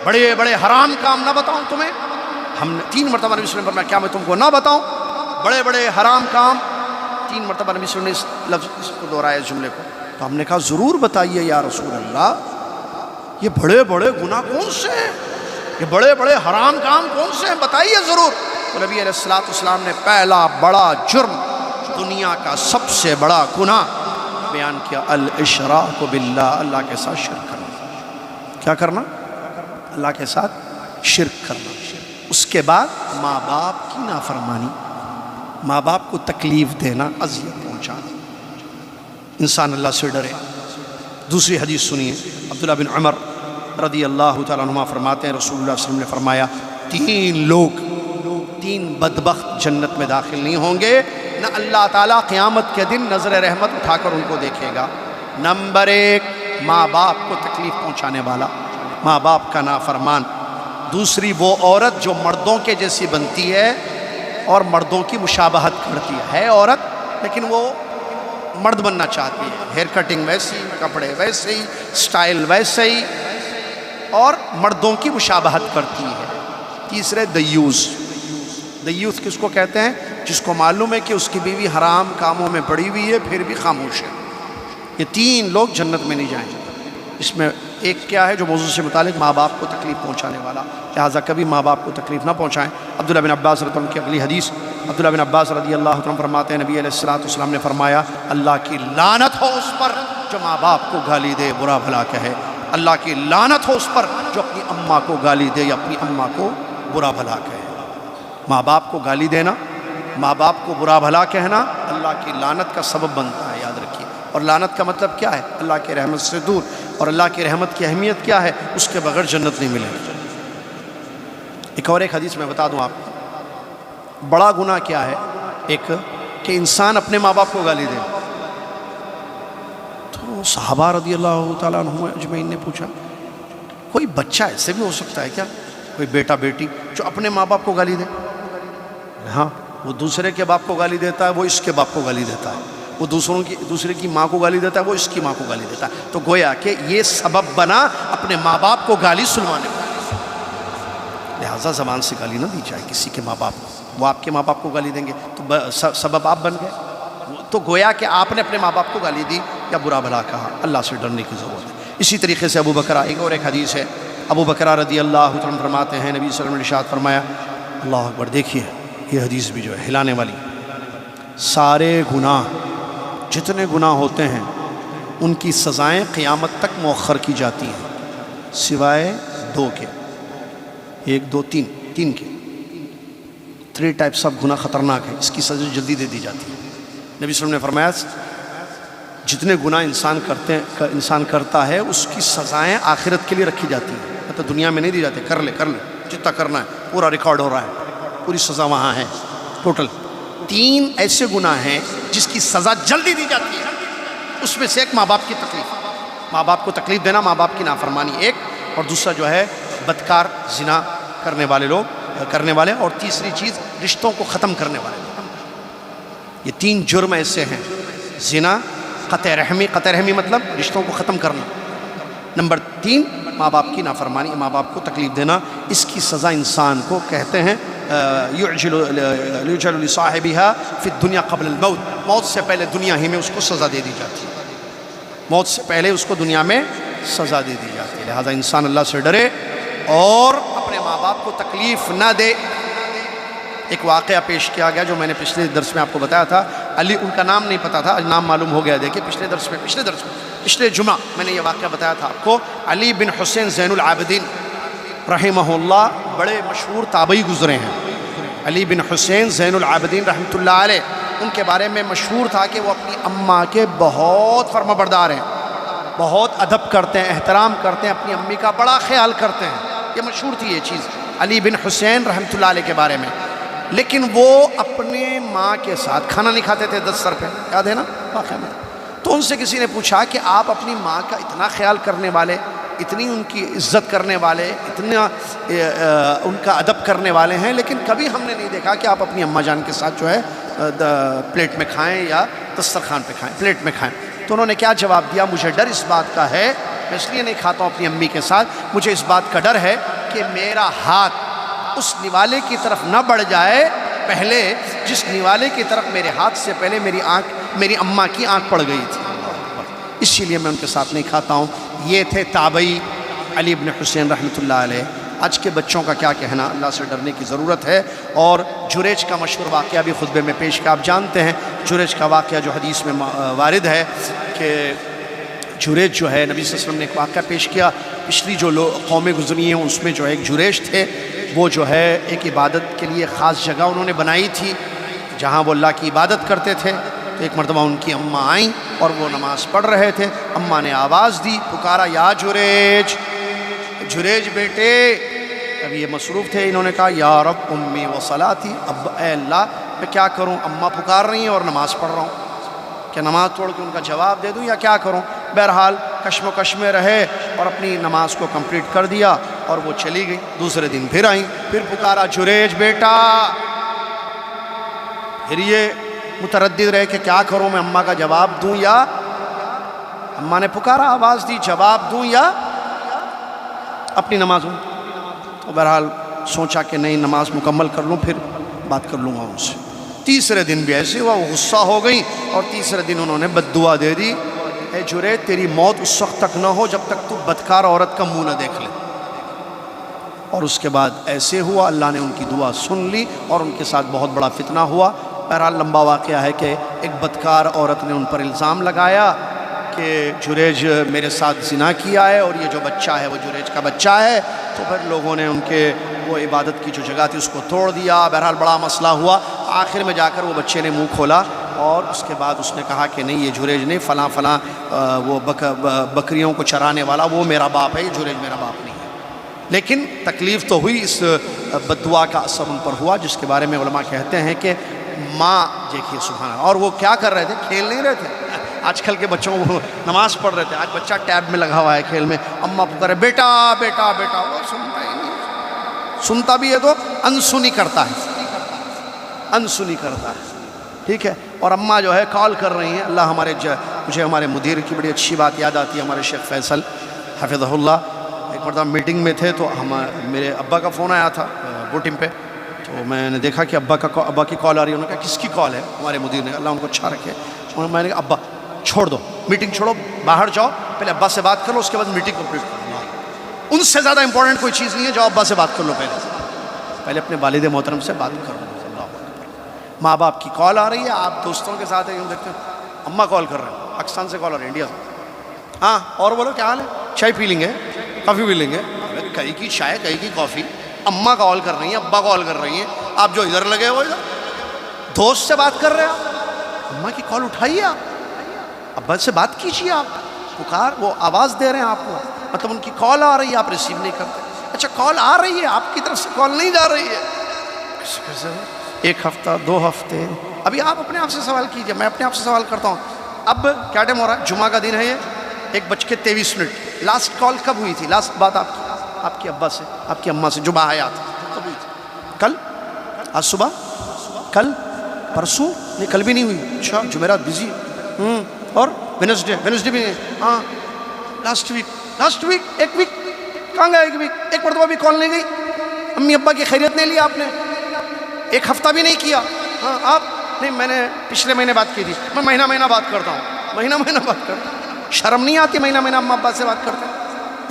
بڑے بڑے حرام کام نہ بتاؤں تمہیں؟ ہم نے 3 مرتبہ نبی صلی اللہ علیہ وسلم نے فرمایا، کیا میں تم کو نہ بتاؤں بڑے بڑے حرام کام؟ 3 مرتبہ نبی صلی اللہ علیہ وسلم نے اس لفظ کو دہرایا، اس جملے کو۔ تو ہم نے کہا ضرور بتائیے یا رسول اللہ، یہ بڑے بڑے گناہ کون سے ہیں، یہ بڑے بڑے حرام کام کون سے ہیں، بتائیے ضرور۔ تو نبی علیہ السلام نے پہلا بڑا جرم، دنیا کا سب سے بڑا گناہ بیان کیا، الاشراک باللہ، اللہ کے ساتھ شرک کرنا۔ کیا کرنا؟ اللہ کے ساتھ شرک کرنا۔ اس کے بعد ماں باپ کی نافرمانی، ماں باپ کو تکلیف دینا، اذیت پہنچانا۔ انسان اللہ سے ڈرے۔ دوسری حدیث سنیے، عبداللہ بن عمر رضی اللہ تعالیٰ عنہما فرماتے ہیں رسول اللہ صلی اللہ علیہ وسلم نے فرمایا 3 لوگ، 3 بدبخت جنت میں داخل نہیں ہوں گے، نہ اللہ تعالیٰ قیامت کے دن نظر رحمت اٹھا کر ان کو دیکھے گا۔ نمبر 1، ماں باپ کو تکلیف پہنچانے والا، ماں باپ کا نافرمان۔ دوسری، وہ عورت جو مردوں کے جیسی بنتی ہے اور مردوں کی مشابہت کرتی ہے عورت لیکن وہ مرد بننا چاہتی ہے، ہیئر کٹنگ ویسی، کپڑے ویسے ہی، سٹائل ویسے ہی، اور مردوں کی مشابہت کرتی ہے۔ تیسرے، دیوس۔ دیوس کس کو کہتے ہیں؟ جس کو معلوم ہے کہ اس کی بیوی حرام کاموں میں پڑی ہوئی ہے پھر بھی خاموش ہے۔ یہ 3 لوگ جنت میں نہیں جائیں گے۔ اس میں ایک کیا ہے جو موضوع سے متعلق ماں باپ کو تکلیف پہنچانے والا، لہٰذا کبھی ماں باپ کو تکلیف نہ پہنچائیں۔ عبداللہ بن عباس رضی اللہ عنہ کی اگلی حدیث، عبداللہ بن عباس رضی اللہ عنہ فرماتے ہیں نبی علیہ السلام نے فرمایا اللہ کی لعنت ہو اس پر جو ماں باپ کو گالی دے، برا بھلا کہے۔ اللہ کی لعنت ہو اس پر جو اپنی اماں کو گالی دے یا اپنی اماں کو برا بھلا کہے۔ ماں باپ کو گالی دینا، ماں باپ کو برا بھلا کہنا اللہ کی لعنت کا سبب بنتا ہے، یاد رکھیے۔ اور لعنت کا مطلب کیا ہے؟ اللہ کی رحمت سے دور۔ اور اللہ کی رحمت کی اہمیت کیا ہے؟ اس کے بغیر جنت نہیں ملے گی۔ ایک حدیث میں بتا دوں آپ کو، بڑا گناہ کیا ہے؟ ایک کہ انسان اپنے ماں باپ کو گالی دے۔ تو صحابہ رضی اللہ تعالیٰ عنہ اجمعین نے پوچھا کوئی بچہ ایسے بھی ہو سکتا ہے کیا، کوئی بیٹا بیٹی جو اپنے ماں باپ کو گالی دے؟ ہاں، وہ دوسرے کے باپ کو گالی دیتا ہے، وہ اس کے باپ کو گالی دیتا ہے، وہ دوسرے کی ماں کو گالی دیتا ہے، وہ اس کی ماں کو گالی دیتا ہے۔ تو گویا کہ یہ سبب بنا اپنے ماں باپ کو گالی سنوانے کا۔ لہٰذا زبان سے گالی نہ دی جائے کسی کے ماں باپ کو۔ وہ آپ کے ماں باپ کو گالی دیں گے تو سبب آپ بن گئے۔ تو گویا کہ آپ نے اپنے ماں باپ کو گالی دی یا برا بھلا کہا۔ اللہ سے ڈرنے کی ضرورت ہے۔ اسی طریقے سے ابو بکر، ایک حدیث ہے، ابو بکر رضی اللہ عنہ فرماتے ہیں نبی صلی اللہ علیہ وسلم نے ارشاد فرمایا، اللہ اکبر، دیکھیے یہ حدیث بھی جو ہے ہلانے والی، سارے گناہ، جتنے گناہ ہوتے ہیں ان کی سزائیں قیامت تک مؤخر کی جاتی ہیں سوائے 2 کے، 1 2 3 کے۔ 3 ٹائپس آف گناہ خطرناک ہے، اس کی سزا جلدی دے دی جاتی ہے۔ نبی صلی اللہ علیہ وسلم نے فرمایا جتنے گناہ انسان کرتا ہے اس کی سزائیں آخرت کے لیے رکھی جاتی ہیں، مطلب دنیا میں نہیں دی جاتی، کر لے جتنا کرنا ہے پورا ریکارڈ ہو رہا ہے، پوری سزا وہاں ہے ٹوٹل۔ 3 ایسے گناہ ہیں جس کی سزا جلدی دی جاتی ہے، اس میں سے ایک ماں باپ کی تکلیف، ماں باپ کو تکلیف دینا، ماں باپ کی نافرمانی ایک، اور دوسرا جو ہے بدکار، زنا کرنے والے، اور تیسری چیز رشتوں کو ختم کرنے والے لوگ۔ یہ 3 جرم ایسے ہیں، زنا، قطع رحمی مطلب رشتوں کو ختم کرنا، نمبر 3 ماں باپ کی نافرمانی، ماں باپ کو تکلیف دینا۔ اس کی سزا انسان کو کہتے ہیں یعجل لصاحبها فی الدنیا قبل الموت، موت سے پہلے دنیا ہی میں اس کو سزا دے دی جاتی ہے، موت سے پہلے اس کو دنیا میں سزا دے دی جاتی ہے۔ لہذا انسان اللہ سے ڈرے اور اپنے ماں باپ کو تکلیف نہ دے۔ ایک واقعہ پیش کیا گیا جو میں نے پچھلے درس میں آپ کو بتایا تھا، علی، ان کا نام نہیں پتا تھا، آج نام معلوم ہو گیا۔ دیکھیں پچھلے جمعہ میں نے یہ واقعہ بتایا تھا آپ کو، علی بن حسین زین العابدین رحمہ اللہ بڑے مشہور تابعی گزرے ہیں۔ علی بن حسین زین العابدین رحمۃ اللہ علیہ، ان کے بارے میں مشہور تھا کہ وہ اپنی اماں کے بہت فرما بردار ہیں، بہت ادب کرتے ہیں، احترام کرتے ہیں، اپنی امی کا بڑا خیال کرتے ہیں۔ یہ مشہور تھی یہ چیز علی بن حسین رحمۃ اللہ علیہ کے بارے میں۔ لیکن وہ اپنے ماں کے ساتھ کھانا نہیں کھاتے تھے دستر پہ، یاد ہے نا واقعہ میں؟ تو ان سے کسی نے پوچھا کہ آپ اپنی ماں کا اتنا خیال کرنے والے، اتنی ان کی عزت کرنے والے، اتنا ان کا ادب کرنے والے ہیں، لیکن کبھی ہم نے نہیں دیکھا کہ آپ اپنی اماں جان کے ساتھ جو ہے پلیٹ میں کھائیں یا دسترخوان پہ کھائیں، پلیٹ میں کھائیں۔ تو انہوں نے کیا جواب دیا، مجھے ڈر اس بات کا ہے، میں اس لیے نہیں کھاتا ہوں اپنی امی کے ساتھ، مجھے اس بات کا ڈر ہے کہ میرا ہاتھ اس نوالے کی طرف نہ بڑھ جائے، پہلے جس نوالے کی طرف میرے ہاتھ سے پہلے میری اماں کی آنکھ پڑ گئی تھی، اسی لیے میں ان کے ساتھ نہیں کھاتا ہوں۔ یہ تھے تابعی علی بن حسین رحمۃ اللہ علیہ۔ آج کے بچوں کا کیا کہنا، اللہ سے ڈرنے کی ضرورت ہے۔ اور جریج کا مشہور واقعہ بھی خطبے میں پیش کیا، آپ جانتے ہیں جریج کا واقعہ جو حدیث میں وارد ہے کہ جریج جو ہے نبی صلی اللہ علیہ وسلم نے ایک واقعہ پیش کیا پچھلی جو قومیں گزری ہیں اس میں جو ایک جریج تھے، وہ جو ہے ایک عبادت کے لیے خاص جگہ انہوں نے بنائی تھی جہاں وہ اللہ کی عبادت کرتے تھے۔ تو ایک مرتبہ ان کی اماں آئیں اور وہ نماز پڑھ رہے تھے، اماں نے آواز دی، پکارا یا جریج، جریج بیٹے۔ اب یہ مصروف تھے، انہوں نے کہا یا رب امی و صلاتی، اب اے اللہ میں کیا کروں، اماں پکار رہی ہیں اور نماز پڑھ رہا ہوں، کہ نماز توڑ کے ان کا جواب دے دوں یا کیا کروں؟ بہرحال کشم و کش میں رہے اور اپنی نماز کو کمپلیٹ کر دیا اور وہ چلی گئی۔ دوسرے دن پھر آئیں، پھر پکارا جریج بیٹا۔ پھر یہ متردد رہے کہ کیا کروں، میں اماں کا جواب دوں یا، اماں نے پکارا، آواز دی، جواب دوں یا اپنی نماز ہوں؟ تو بہرحال سوچا کہ نہیں، نماز مکمل کر لوں پھر بات کر لوں گا ان سے۔ تیسرے دن بھی ایسے ہوا، وہ غصہ ہو گئی اور تیسرے دن انہوں نے بد دعا دے دی، اے جریج تیری موت اس وقت تک نہ ہو جب تک تو بدکار عورت کا منہ نہ دیکھ لے۔ اور اس کے بعد ایسے ہوا، اللہ نے ان کی دعا سن لی اور ان کے ساتھ بہت بڑا فتنہ ہوا۔ بہرحال لمبا واقعہ ہے کہ ایک بدکار عورت نے ان پر الزام لگایا کہ جریج میرے ساتھ زنا کیا ہے اور یہ جو بچہ ہے وہ جریج کا بچہ ہے۔ تو پھر لوگوں نے ان کے وہ عبادت کی جو جگہ تھی اس کو توڑ دیا۔ بہرحال بڑا مسئلہ ہوا، آخر میں جا کر وہ بچے نے منہ کھولا اور اس کے بعد اس نے کہا کہ نہیں، یہ جریج نہیں، فلاں فلاں وہ بکریوں کو چرانے والا وہ میرا باپ ہے، یہ جریج میرا باپ نہیں ہے۔ لیکن تکلیف تو ہوئی، اس بد دعا کا اثر ان پر ہوا، جس کے بارے میں علماء کہتے ہیں کہ ماں دیکھیے سبحان اللہ، اور وہ کیا کر رہے تھے، کھیل نہیں رہے تھے۔ آج کل کے بچوں کو نماز پڑھ رہے تھے، آج بچہ ٹیب میں لگا ہوا ہے کھیل میں، اماں پکارے بیٹا بیٹا بیٹا، وہ سنتا ہی نہیں، سنتا بھی ہے تو انسنی کرتا ہے، انسنی کرتا ہے، ٹھیک ہے۔ اور اماں جو ہے کال کر رہی ہیں، اللہ مجھے ہمارے مدیر کی بڑی اچھی بات یاد آتی ہے، ہمارے شیخ فیصل حفظہ اللہ، ایک مرتبہ میٹنگ میں تھے تو میرے ابا کا فون آیا تھا بوٹنگ پہ، تو میں نے دیکھا کہ ابا کی کال آ رہی ہے۔ انہوں نے کہا کس کی کال ہے؟ ہمارے مدیر نے، اللہ ان کو اچھا رکھے، میں نے کہا ابا چھوڑ دو میٹنگ، چھوڑو باہر جاؤ، پہلے ابا سے بات کر لو، اس کے بعد میٹنگ کمپلیٹ کر لو۔ ان سے زیادہ امپورٹنٹ کوئی چیز نہیں ہے، جاؤ ابا سے بات کر لو، پہلے اپنے والد محترم سے بات کر لو۔ اللہ اکبر، ماں باپ کی کال آ رہی ہے، آپ دوستوں کے ساتھ یوں دیکھتے ہیں، اماں کال کر رہے ہیں، پاکستان سے کال آ رہی ہے، انڈیا سے، ہاں اور بولو کیا حال ہے، چائے پی لیں گے، کافی پی لیں گے، کہیں کی چائے کہیں کی کافی، اماں کال کر رہی ہیں، ابا کال کر رہی ہیں، آپ جو ادھر لگے ہو ادھر دوست سے بات کر رہے ہیں، آپ اماں کی کال اٹھائیے، آپ ابا سے بات کیجیے، آپ پکار وہ آواز دے رہے ہیں آپ کو، مطلب ان کی کال آ رہی ہے، آپ ریسیو نہیں کرتے، اچھا کال آ رہی ہے، آپ کی طرف سے کال نہیں جا رہی ہے، ایک ہفتہ 2 ہفتے، ابھی آپ اپنے آپ سے سوال کیجیے، میں اپنے آپ سے سوال کرتا ہوں، اب کیا ٹائم ہو رہا ہے، جمعہ کا دن ہے، یہ 1:23، لاسٹ کال کب ہوئی تھی، لاسٹ بات آپ کے ابا سے، آپ کی اماں سے جو باحیات کب ہوئی تھی؟ کل؟ آج صبح؟ کل؟ پرسوں؟ نہیں کل بھی نہیں ہوئی، اچھا جمعرات بزی، اور وینسڈے بھی نہیں، ہاں لاسٹ ویک، ایک ویک کہاں گیا، ایک مرتبہ بھی کال نہیں گئی، امی ابا کی خیریت نہیں لی آپ نے، ایک ہفتہ بھی نہیں کیا، ہاں آپ نہیں، میں نے پچھلے مہینے بات کی تھی، میں مہینہ بات کرتا ہوں، مہینہ بات کرتا ہوں، شرم نہیں آتی مہینہ اماں ابا سے بات کرتے ہیں؟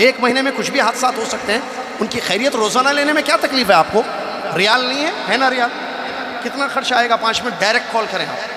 ایک مہینے میں کچھ بھی حادثات ہو سکتے ہیں، ان کی خیریت روزانہ لینے میں کیا تکلیف ہے آپ کو؟ ریال نہیں ہے نا ریال، کتنا خرچ آئے گا 5 منٹ ڈائریکٹ کال کریں آپ۔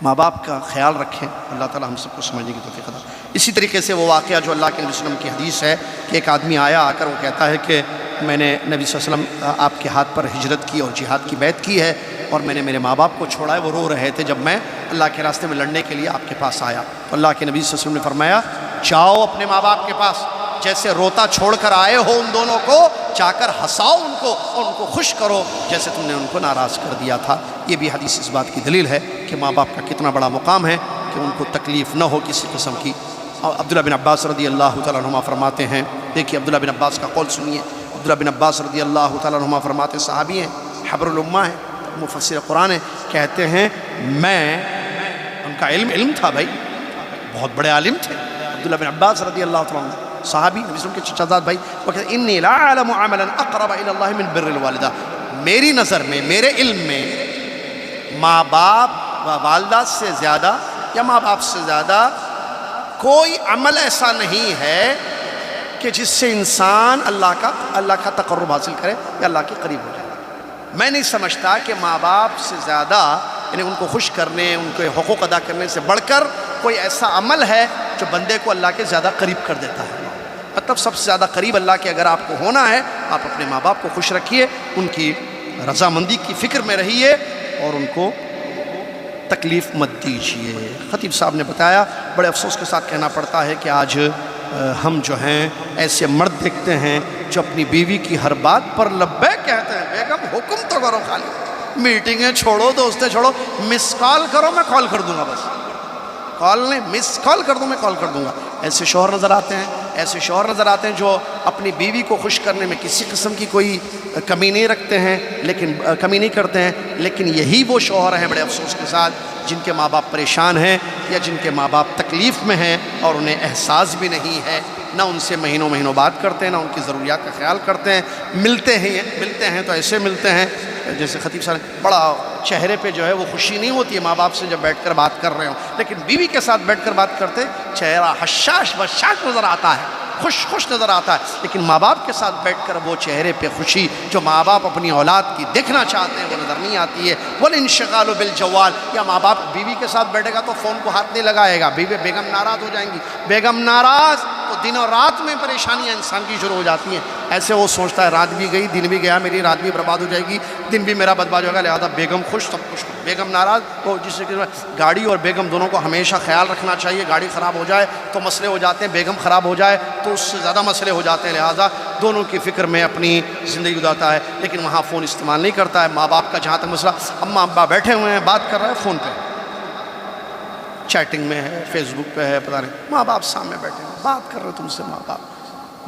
ماں باپ کا خیال رکھیں، اللہ تعالیٰ ہم سب کو سمجھنے کی توفیق عطا۔ اسی طریقے سے وہ واقعہ جو اللہ کے نبی صلی اللہ علیہ وسلم کی حدیث ہے کہ ایک آدمی آیا، آ کر وہ کہتا ہے کہ میں نے نبی صلی اللہ علیہ وسلم آپ کے ہاتھ پر ہجرت کی اور جہاد کی بیعت کی ہے، اور میں نے میرے ماں باپ کو چھوڑا ہے، وہ رو رہے تھے جب میں اللہ کے راستے میں لڑنے کے لیے آپ کے پاس آیا۔ تو اللہ کے نبی صلی اللہ علیہ وسلم نے فرمایا جاؤ اپنے ماں باپ کے پاس، جیسے روتا چھوڑ کر آئے ہو ان دونوں کو، جا کر ہنساؤ ان کو اور ان کو خوش کرو جیسے تم نے ان کو ناراض کر دیا تھا۔ یہ بھی حدیث اس بات کی دلیل ہے کہ ماں باپ کا کتنا بڑا مقام ہے کہ ان کو تکلیف نہ ہو کسی قسم کی۔ اور عبداللہ بن عباس رضی اللہ تعالیٰ عنہما فرماتے ہیں، دیکھیے عبداللہ بن عباس کا قول سنیے، عبداللہ بن عباس رضی اللہ تعالیٰ عنہما فرماتے، صحابی ہیں، حبر الامہ ہیں، مفسر قرآن ہیں، کہتے ہیں میں، ان کا علم تھا بھائی، بہت بڑے عالم تھے عبداللہ بن عباس رضی اللہ تعالیٰ عنہ، صحابی نبی صلی اللہ علیہ وسلم کے چچا زاد بھائی، وہ کہتے ہیں انی لا اعلم عملا اقرب الی اللہ من بر الوالدہ، میری نظر میں، میرے علم میں ماں باپ و والدہ سے زیادہ یا ماں باپ سے زیادہ کوئی عمل ایسا نہیں ہے کہ جس سے انسان اللہ کا تقرب حاصل کرے یا اللہ کے قریب ہو جائے۔ میں نہیں سمجھتا کہ ماں باپ سے زیادہ، یعنی ان کو خوش کرنے، ان کے حقوق ادا کرنے سے بڑھ کر کوئی ایسا عمل ہے جو بندے کو اللہ کے زیادہ قریب کر دیتا ہے۔ مطلب سب سے زیادہ قریب اللہ کے اگر آپ کو ہونا ہے، آپ اپنے ماں باپ کو خوش رکھیے، ان کی رضامندی کی فکر میں رہیے اور ان کو تکلیف مت دیجیے۔ خطیب صاحب نے بتایا، بڑے افسوس کے ساتھ کہنا پڑتا ہے کہ آج ہم جو ہیں ایسے مرد دیکھتے ہیں جو اپنی بیوی کی ہر بات پر لبیک کہتے ہیں۔ بیگم حکم تو کرو، خالی میٹنگیں چھوڑو، دوستیں چھوڑو، مس کال کرو میں کال کر دوں گا، بس کال نہیں، مس کال کر دوں میں کال کر دوں گا۔ ایسے شوہر نظر آتے ہیں، ایسے شوہر نظر آتے ہیں جو اپنی بیوی کو خوش کرنے میں کسی قسم کی کوئی کمی نہیں رکھتے ہیں، کمی نہیں کرتے ہیں، لیکن یہی وہ شوہر ہیں بڑے افسوس کے ساتھ جن کے ماں باپ پریشان ہیں یا جن کے ماں باپ تکلیف میں ہیں اور انہیں احساس بھی نہیں ہے، نہ ان سے مہینوں مہینوں بات کرتے ہیں، نہ ان کی ضروریات کا خیال کرتے ہیں۔ ملتے ہیں تو ایسے ملتے ہیں جیسے خطیب صاحب بڑا چہرے پہ جو ہے وہ خوشی نہیں ہوتی ہے ماں باپ سے جب بیٹھ کر بات کر رہے ہوں، لیکن بیوی کے ساتھ بیٹھ کر بات کرتے چہرہ حشاش بشاش نظر آتا ہے، خوش نظر آتا ہے، لیکن ماں باپ کے ساتھ بیٹھ کر وہ چہرے پہ خوشی جو ماں باپ اپنی اولاد کی دیکھنا چاہتے ہیں وہ نظر نہیں آتی ہے۔ وَالْإِنشِغَالُ بِالْجَوَّالِ، یا ماں باپ بیوی کے ساتھ بیٹھے گا تو فون کو ہاتھ نہیں لگائے گا، بیگم ناراض ہو جائیں گی، بیگم ناراض تو دن اور رات میں پریشانیاں انسان کی شروع ہو جاتی ہیں۔ ایسے وہ سوچتا ہے رات بھی گئی، دن بھی گیا، میری رات بھی برباد ہو جائے گی، دن بھی میرا برباد ہوگا، لہذا بیگم خوش سب خوش، بیگم ناراض تو جس سے کہ گاڑی اور بیگم دونوں کو ہمیشہ خیال رکھنا چاہیے، گاڑی خراب ہو جائے تو مسئلے ہو جاتے ہیں، بیگم خراب ہو جائے تو اس سے زیادہ مسئلے ہو جاتے ہیں، لہذا دونوں کی فکر میں اپنی زندگی گزارتا ہے، لیکن وہاں فون استعمال نہیں کرتا ہے۔ ماں باپ کا جہاں تک مسئلہ، اماں ابا بیٹھے ہوئے ہیں، بات کر رہے ہیں فون پہ، چیٹنگ میں ہے، فیس بک پہ ہے، پتہ نہیں، ماں باپ سامنے بیٹھے ہیں، بات کر رہے ہیں تم سے، ماں باپ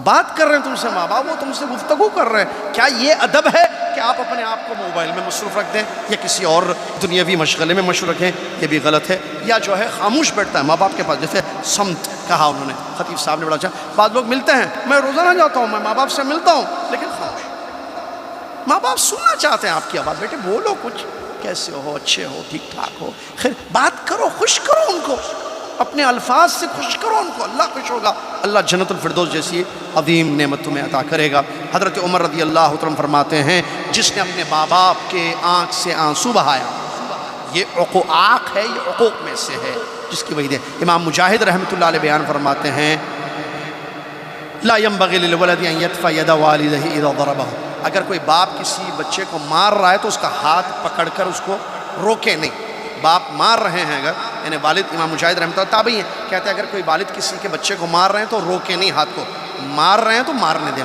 بات کر رہے ہیں تم سے، ماں باپ وہ تم سے گفتگو کر رہے ہیں۔ کیا یہ ادب ہے کہ آپ اپنے آپ کو موبائل میں مصروف رکھ دیں یا کسی اور دنیاوی مشغلے میں مشغول رکھیں؟ یہ بھی غلط ہے۔ یا جو ہے خاموش بیٹھتا ہے ماں باپ کے پاس، جیسے سمت کہا انہوں نے، خطیب صاحب نے بڑا اچھا، بعض لوگ ملتے ہیں، میں روزانہ جاتا ہوں، میں ماں باپ سے ملتا ہوں، لیکن خاموش، ماں باپ سننا چاہتے ہیں آپ کی آواز، بیٹے بولو کچھ، کیسے ہو، اچھے ہو، ٹھیک ٹھاک ہو، خیر بات کرو، خوش کرو ان کو، اپنے الفاظ سے خوش کرو ان کو، اللہ خوش ہوگا، اللہ جنت الفردوس جیسی عظیم نعمت تمہیں عطا کرے گا۔ حضرت عمر رضی اللہ عنہ فرماتے ہیں جس نے اپنے ماں باپ کے آنکھ سے آنسو بہایا، یہ آنکھ ہے، یہ عقوق میں سے ہے، جس کی وجہ امام مجاہد رحمۃ اللہ علیہ بیان فرماتے ہیں لا ينبغي للولد ان يدفع يد والده اذا ضربه، اگر کوئی باپ کسی بچے کو مار رہا ہے تو اس کا ہاتھ پکڑ کر اس کو روکے نہیں۔ باپ مار رہے ہیں اگر، یعنی والد، امام مجاہد رحمۃ اللہ تابعی ہیں، کہتے ہیں اگر کوئی والد کسی کے بچے کو مار رہے ہیں تو روکے نہیں ہاتھ کو، مار رہے ہیں تو مارنے دیں،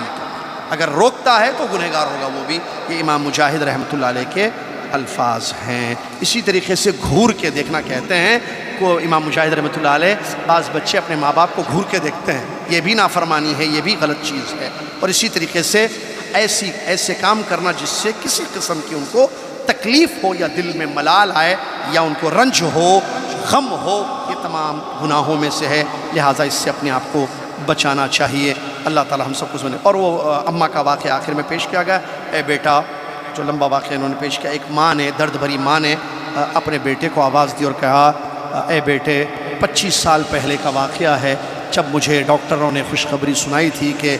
اگر روکتا ہے تو گنہگار ہوگا وہ بھی۔ یہ امام مجاہد رحمۃ اللہ علیہ کے الفاظ ہیں۔ اسی طریقے سے گھور کے دیکھنا کہتے ہیں کو امام مجاہد رحمۃ اللہ علیہ، بعض بچے اپنے ماں باپ کو گھور کے دیکھتے ہیں، یہ بھی نافرمانی ہے، یہ بھی غلط چیز ہے۔ اور اسی طریقے سے ایسے کام کرنا جس سے کسی قسم کی ان کو تکلیف ہو یا دل میں ملال آئے یا ان کو رنج ہو، غم ہو، یہ تمام گناہوں میں سے ہے، لہٰذا اس سے اپنے آپ کو بچانا چاہیے۔ اللہ تعالی ہم سب کو سنے۔ اور وہ اماں کا واقعہ آخر میں پیش کیا گیا، اے بیٹا، جو لمبا واقعہ انہوں نے پیش کیا، ایک ماں نے، درد بھری ماں نے اپنے بیٹے کو آواز دی اور کہا اے بیٹے، 25 سال پہلے کا واقعہ ہے جب مجھے ڈاکٹروں نے خوشخبری سنائی تھی کہ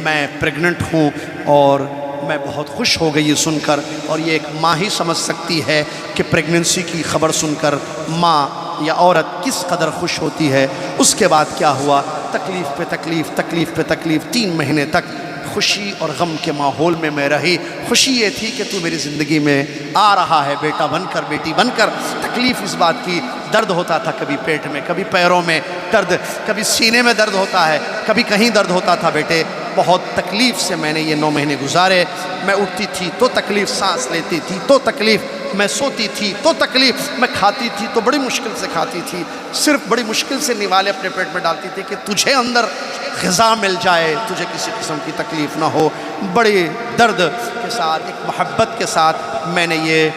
میں پریگننٹ ہوں، اور میں بہت خوش ہو گئی یہ سن کر، اور یہ ایک ماں ہی سمجھ سکتی ہے کہ پریگننسی کی خبر سن کر ماں یا عورت کس قدر خوش ہوتی ہے۔ اس کے بعد کیا ہوا، تکلیف پہ تکلیف، تکلیف پہ تکلیف، 3 مہینے تک خوشی اور غم کے ماحول میں میں رہی۔ خوشی یہ تھی کہ تو میری زندگی میں آ رہا ہے بیٹا بن کر، بیٹی بن کر۔ تکلیف اس بات کی، درد ہوتا تھا کبھی پیٹ میں، کبھی پیروں میں درد، کبھی سینے میں درد ہوتا ہے، کبھی کہیں درد ہوتا تھا بیٹے۔ بہت تکلیف سے میں نے یہ 9 مہینے گزارے، میں اٹھتی تھی تو تکلیف، سانس لیتی تھی تو تکلیف، میں سوتی تھی تو تکلیف، میں کھاتی تھی تو بڑی مشکل سے کھاتی تھی، صرف بڑی مشکل سے نوالے اپنے پیٹ میں ڈالتی تھی کہ تجھے اندر غذا مل جائے، تجھے کسی قسم کی تکلیف نہ ہو۔ بڑی درد کے ساتھ، ایک محبت کے ساتھ میں نے یہ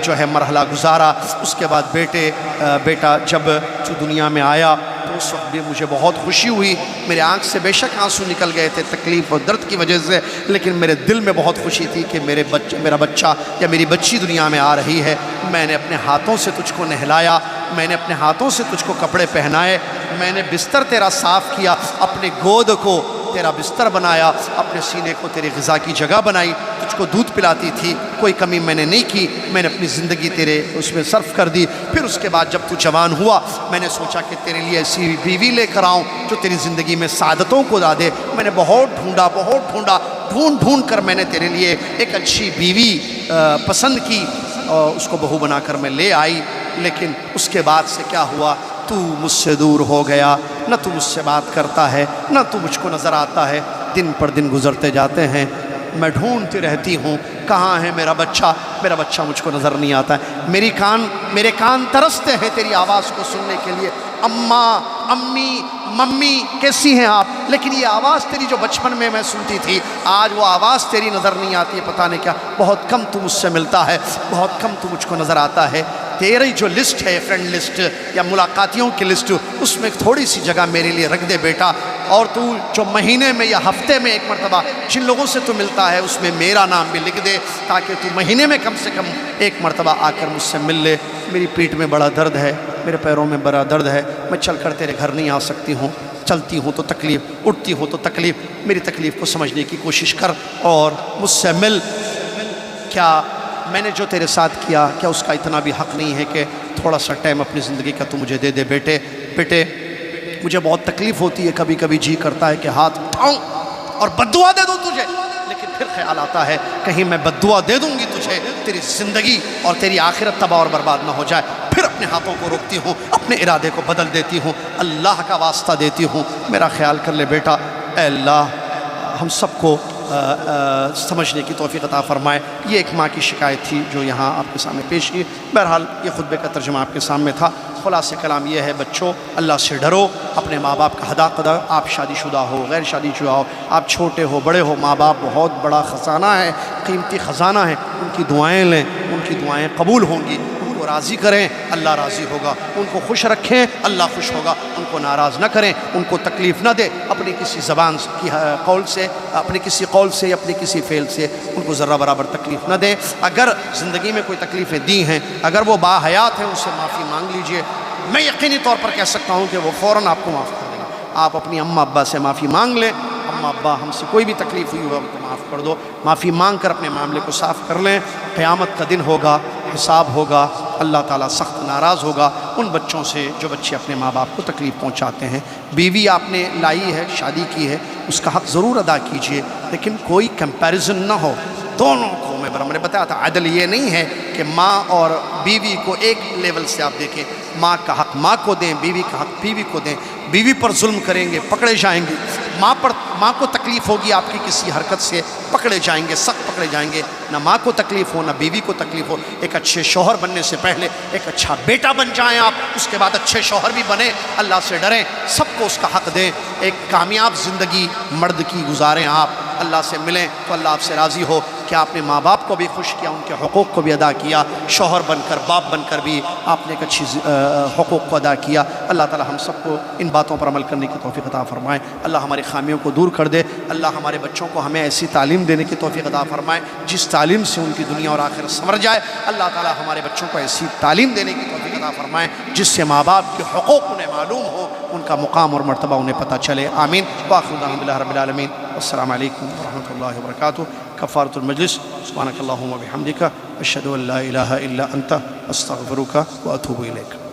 جو ہے مرحلہ گزارا۔ اس کے بعد بیٹا جب دنیا میں آیا تو اس وقت بھی مجھے بہت خوشی ہوئی، میرے آنکھ سے بے شک آنسو نکل گئے تھے تکلیف اور درد کی وجہ سے، لیکن میرے دل میں بہت خوشی تھی کہ میرا بچہ یا میری بچی دنیا میں آ رہی ہے۔ میں نے اپنے ہاتھوں سے تجھ کو نہلایا، میں نے اپنے ہاتھوں سے تجھ کو کپڑے پہنائے، میں نے بستر تیرا صاف کیا، اپنے گود کو تیرا بستر بنایا، اپنے سینے کو تیری غذا کی جگہ بنائی، تجھ کو دودھ پلاتی تھی، کوئی کمی میں نے نہیں کی، میں نے اپنی زندگی تیرے اس میں صرف کر دی۔ پھر اس کے بعد جب تو جوان ہوا میں نے سوچا کہ تیرے لیے ایسی بیوی لے کر آؤں جو تیری زندگی میں سعادتوں کو لا دے۔ میں نے بہت ڈھونڈا، ڈھونڈ کر میں نے تیرے لیے ایک اچھی بیوی پسند کی اور اس کو بہو بنا کر میں لے آئی، لیکن اس کے بعد سے کیا ہوا؟ تو مجھ سے دور ہو گیا، نہ تو مجھ سے بات کرتا ہے، نہ تو مجھ کو نظر آتا ہے۔ دن پر دن گزرتے جاتے ہیں، میں ڈھونڈتی رہتی ہوں کہاں ہے میرا بچہ مجھ کو نظر نہیں آتا ہے۔ میرے کان ترستے ہیں تیری آواز کو سننے کے لیے، اماں، امی، ممی کیسی ہیں آپ؟ لیکن یہ آواز تیری جو بچپن میں سنتی تھی، آج وہ آواز تیری نظر نہیں آتی ہے، پتہ نہیں کیا، بہت کم تو مجھ سے ملتا ہے، بہت کم تو مجھ کو نظر آتا ہے۔ تیری جو لسٹ ہے، فرینڈ لسٹ یا ملاقاتیوں کی لسٹ، اس میں تھوڑی سی جگہ میرے لیے رکھ دے بیٹا، اور تو جو مہینے میں یا ہفتے میں ایک مرتبہ جن لوگوں سے تو ملتا ہے اس میں میرا نام بھی لکھ دے، تاکہ تو مہینے میں کم سے کم ایک مرتبہ آ کر مجھ سے مل لے۔ میری پیٹھ میں بڑا درد ہے، میرے پیروں میں بڑا درد ہے، میں چل کر تیرے گھر نہیں آ سکتی ہوں، چلتی ہوں تو تکلیف، اٹھتی ہوں تو تکلیف، میری تکلیف کو سمجھنے کی کوشش کر اور مجھ سے مل۔ کیا میں نے جو تیرے ساتھ کیا، کیا اس کا اتنا بھی حق نہیں ہے کہ تھوڑا سا ٹائم اپنی زندگی کا تو مجھے دے دے بیٹے؟ مجھے بہت تکلیف ہوتی ہے، کبھی کبھی جی کرتا ہے کہ ہاتھ اٹھاؤں اور بددعا دے دوں تجھے، لیکن پھر خیال آتا ہے کہیں میں بددعا دے دوں گی تجھے، تیری زندگی اور تیری آخرت تباہ اور برباد نہ ہو جائے۔ پھر اپنے ہاتھوں کو روکتی ہوں، اپنے ارادے کو بدل دیتی ہوں، اللہ کا واسطہ دیتی ہوں، میرا خیال کر لے بیٹا۔ اے اللہ ہم سب کو سمجھنے کی توفیق عطا فرمائے۔ یہ ایک ماں کی شکایت تھی جو یہاں آپ کے سامنے پیش کی۔ بہرحال یہ خطبے کا ترجمہ آپ کے سامنے تھا۔ خلاصہ کلام یہ ہے، بچوں اللہ سے ڈرو، اپنے ماں باپ کا حق ادا، آپ شادی شدہ ہو، غیر شادی شدہ ہو، آپ چھوٹے ہو، بڑے ہو، ماں باپ بہت بڑا خزانہ ہے، قیمتی خزانہ ہے، ان کی دعائیں لیں، ان کی دعائیں قبول ہوں گی۔ ان کو راضی کریں، اللہ راضی ہوگا، ان کو خوش رکھیں، اللہ خوش ہوگا، ان کو ناراض نہ کریں، ان کو تکلیف نہ دیں، اپنی کسی زبان کی قول سے، اپنے کسی قول سے، اپنے کسی فعل سے ان کو ذرہ برابر تکلیف نہ دیں۔ اگر زندگی میں کوئی تکلیفیں دی ہیں، اگر وہ باحیات ہیں، ان سے معافی مانگ لیجئے۔ میں یقینی طور پر کہہ سکتا ہوں کہ وہ فوراً آپ کو معاف کر دیں گے۔ آپ اپنی اماں ابا سے معافی مانگ لیں، اماں ابا ہم سے کوئی بھی تکلیف ہوئی ہو ہم کو معاف کر دو، معافی مانگ کر اپنے معاملے کو صاف کر لیں۔ قیامت کا دن ہوگا، حساب ہوگا، اللہ تعالیٰ سخت ناراض ہوگا ان بچوں سے جو بچے اپنے ماں باپ کو تکلیف پہنچاتے ہیں۔ بیوی آپ نے لائی ہے، شادی کی ہے، اس کا حق ضرور ادا کیجئے، لیکن کوئی کمپیریزن نہ ہو دونوں کو۔ میں نے بتایا تھا عدل یہ نہیں ہے کہ ماں اور بیوی کو ایک لیول سے آپ دیکھیں، ماں کا حق ماں کو دیں، بیوی کا حق بیوی کو دیں۔ بیوی پر ظلم کریں گے پکڑے جائیں گے، ماں کو تکلیف ہوگی آپ کی کسی حرکت سے پکڑے جائیں گے، سخت پکڑے جائیں گے۔ نہ ماں کو تکلیف ہو، نہ بیوی کو تکلیف ہو۔ ایک اچھے شوہر بننے سے پہلے ایک اچھا بیٹا بن جائیں آپ، اس کے بعد اچھے شوہر بھی بنیں، اللہ سے ڈریں، سب کو اس کا حق دیں۔ ایک کامیاب زندگی مرد کی گزاریں آپ، اللہ سے ملیں تو اللہ آپ سے راضی ہو کہ آپ نے ماں باپ کو بھی خوش کیا، ان کے حقوق کو بھی ادا کیا، شوہر بن کر باپ بن کر بھی آپ نے ایک اچھی حقوق کو ادا کیا۔ اللہ تعالی ہم سب کو ان باتوں پر عمل کرنے کی توفیق عطا فرمائے۔ اللہ ہماری خامیوں کو دور کر دے۔ اللہ ہمارے بچوں کو ہمیں ایسی تعلیم دینے کی توفیق عطا فرمائے جس تعلیم سے ان کی دنیا اور آخرت سنور جائے۔ اللہ تعالی ہمارے بچوں کو ایسی تعلیم دینے کی توفیق عطا فرمائے جس سے ماں باپ کے حقوق انہیں معلوم ہو، ان کا مقام اور مرتبہ انہیں پتہ چلے۔ آمین۔ وآخر دعوانا الحمدللہ رب العالمین۔ السلام علیکم ورحمۃ اللہ وبرکاتہ۔ کفارۃ المجلس۔ سبحانک اللہم وبحمدک، اشہد ان لا الہ الا انت، استغفرک واتوب الیک۔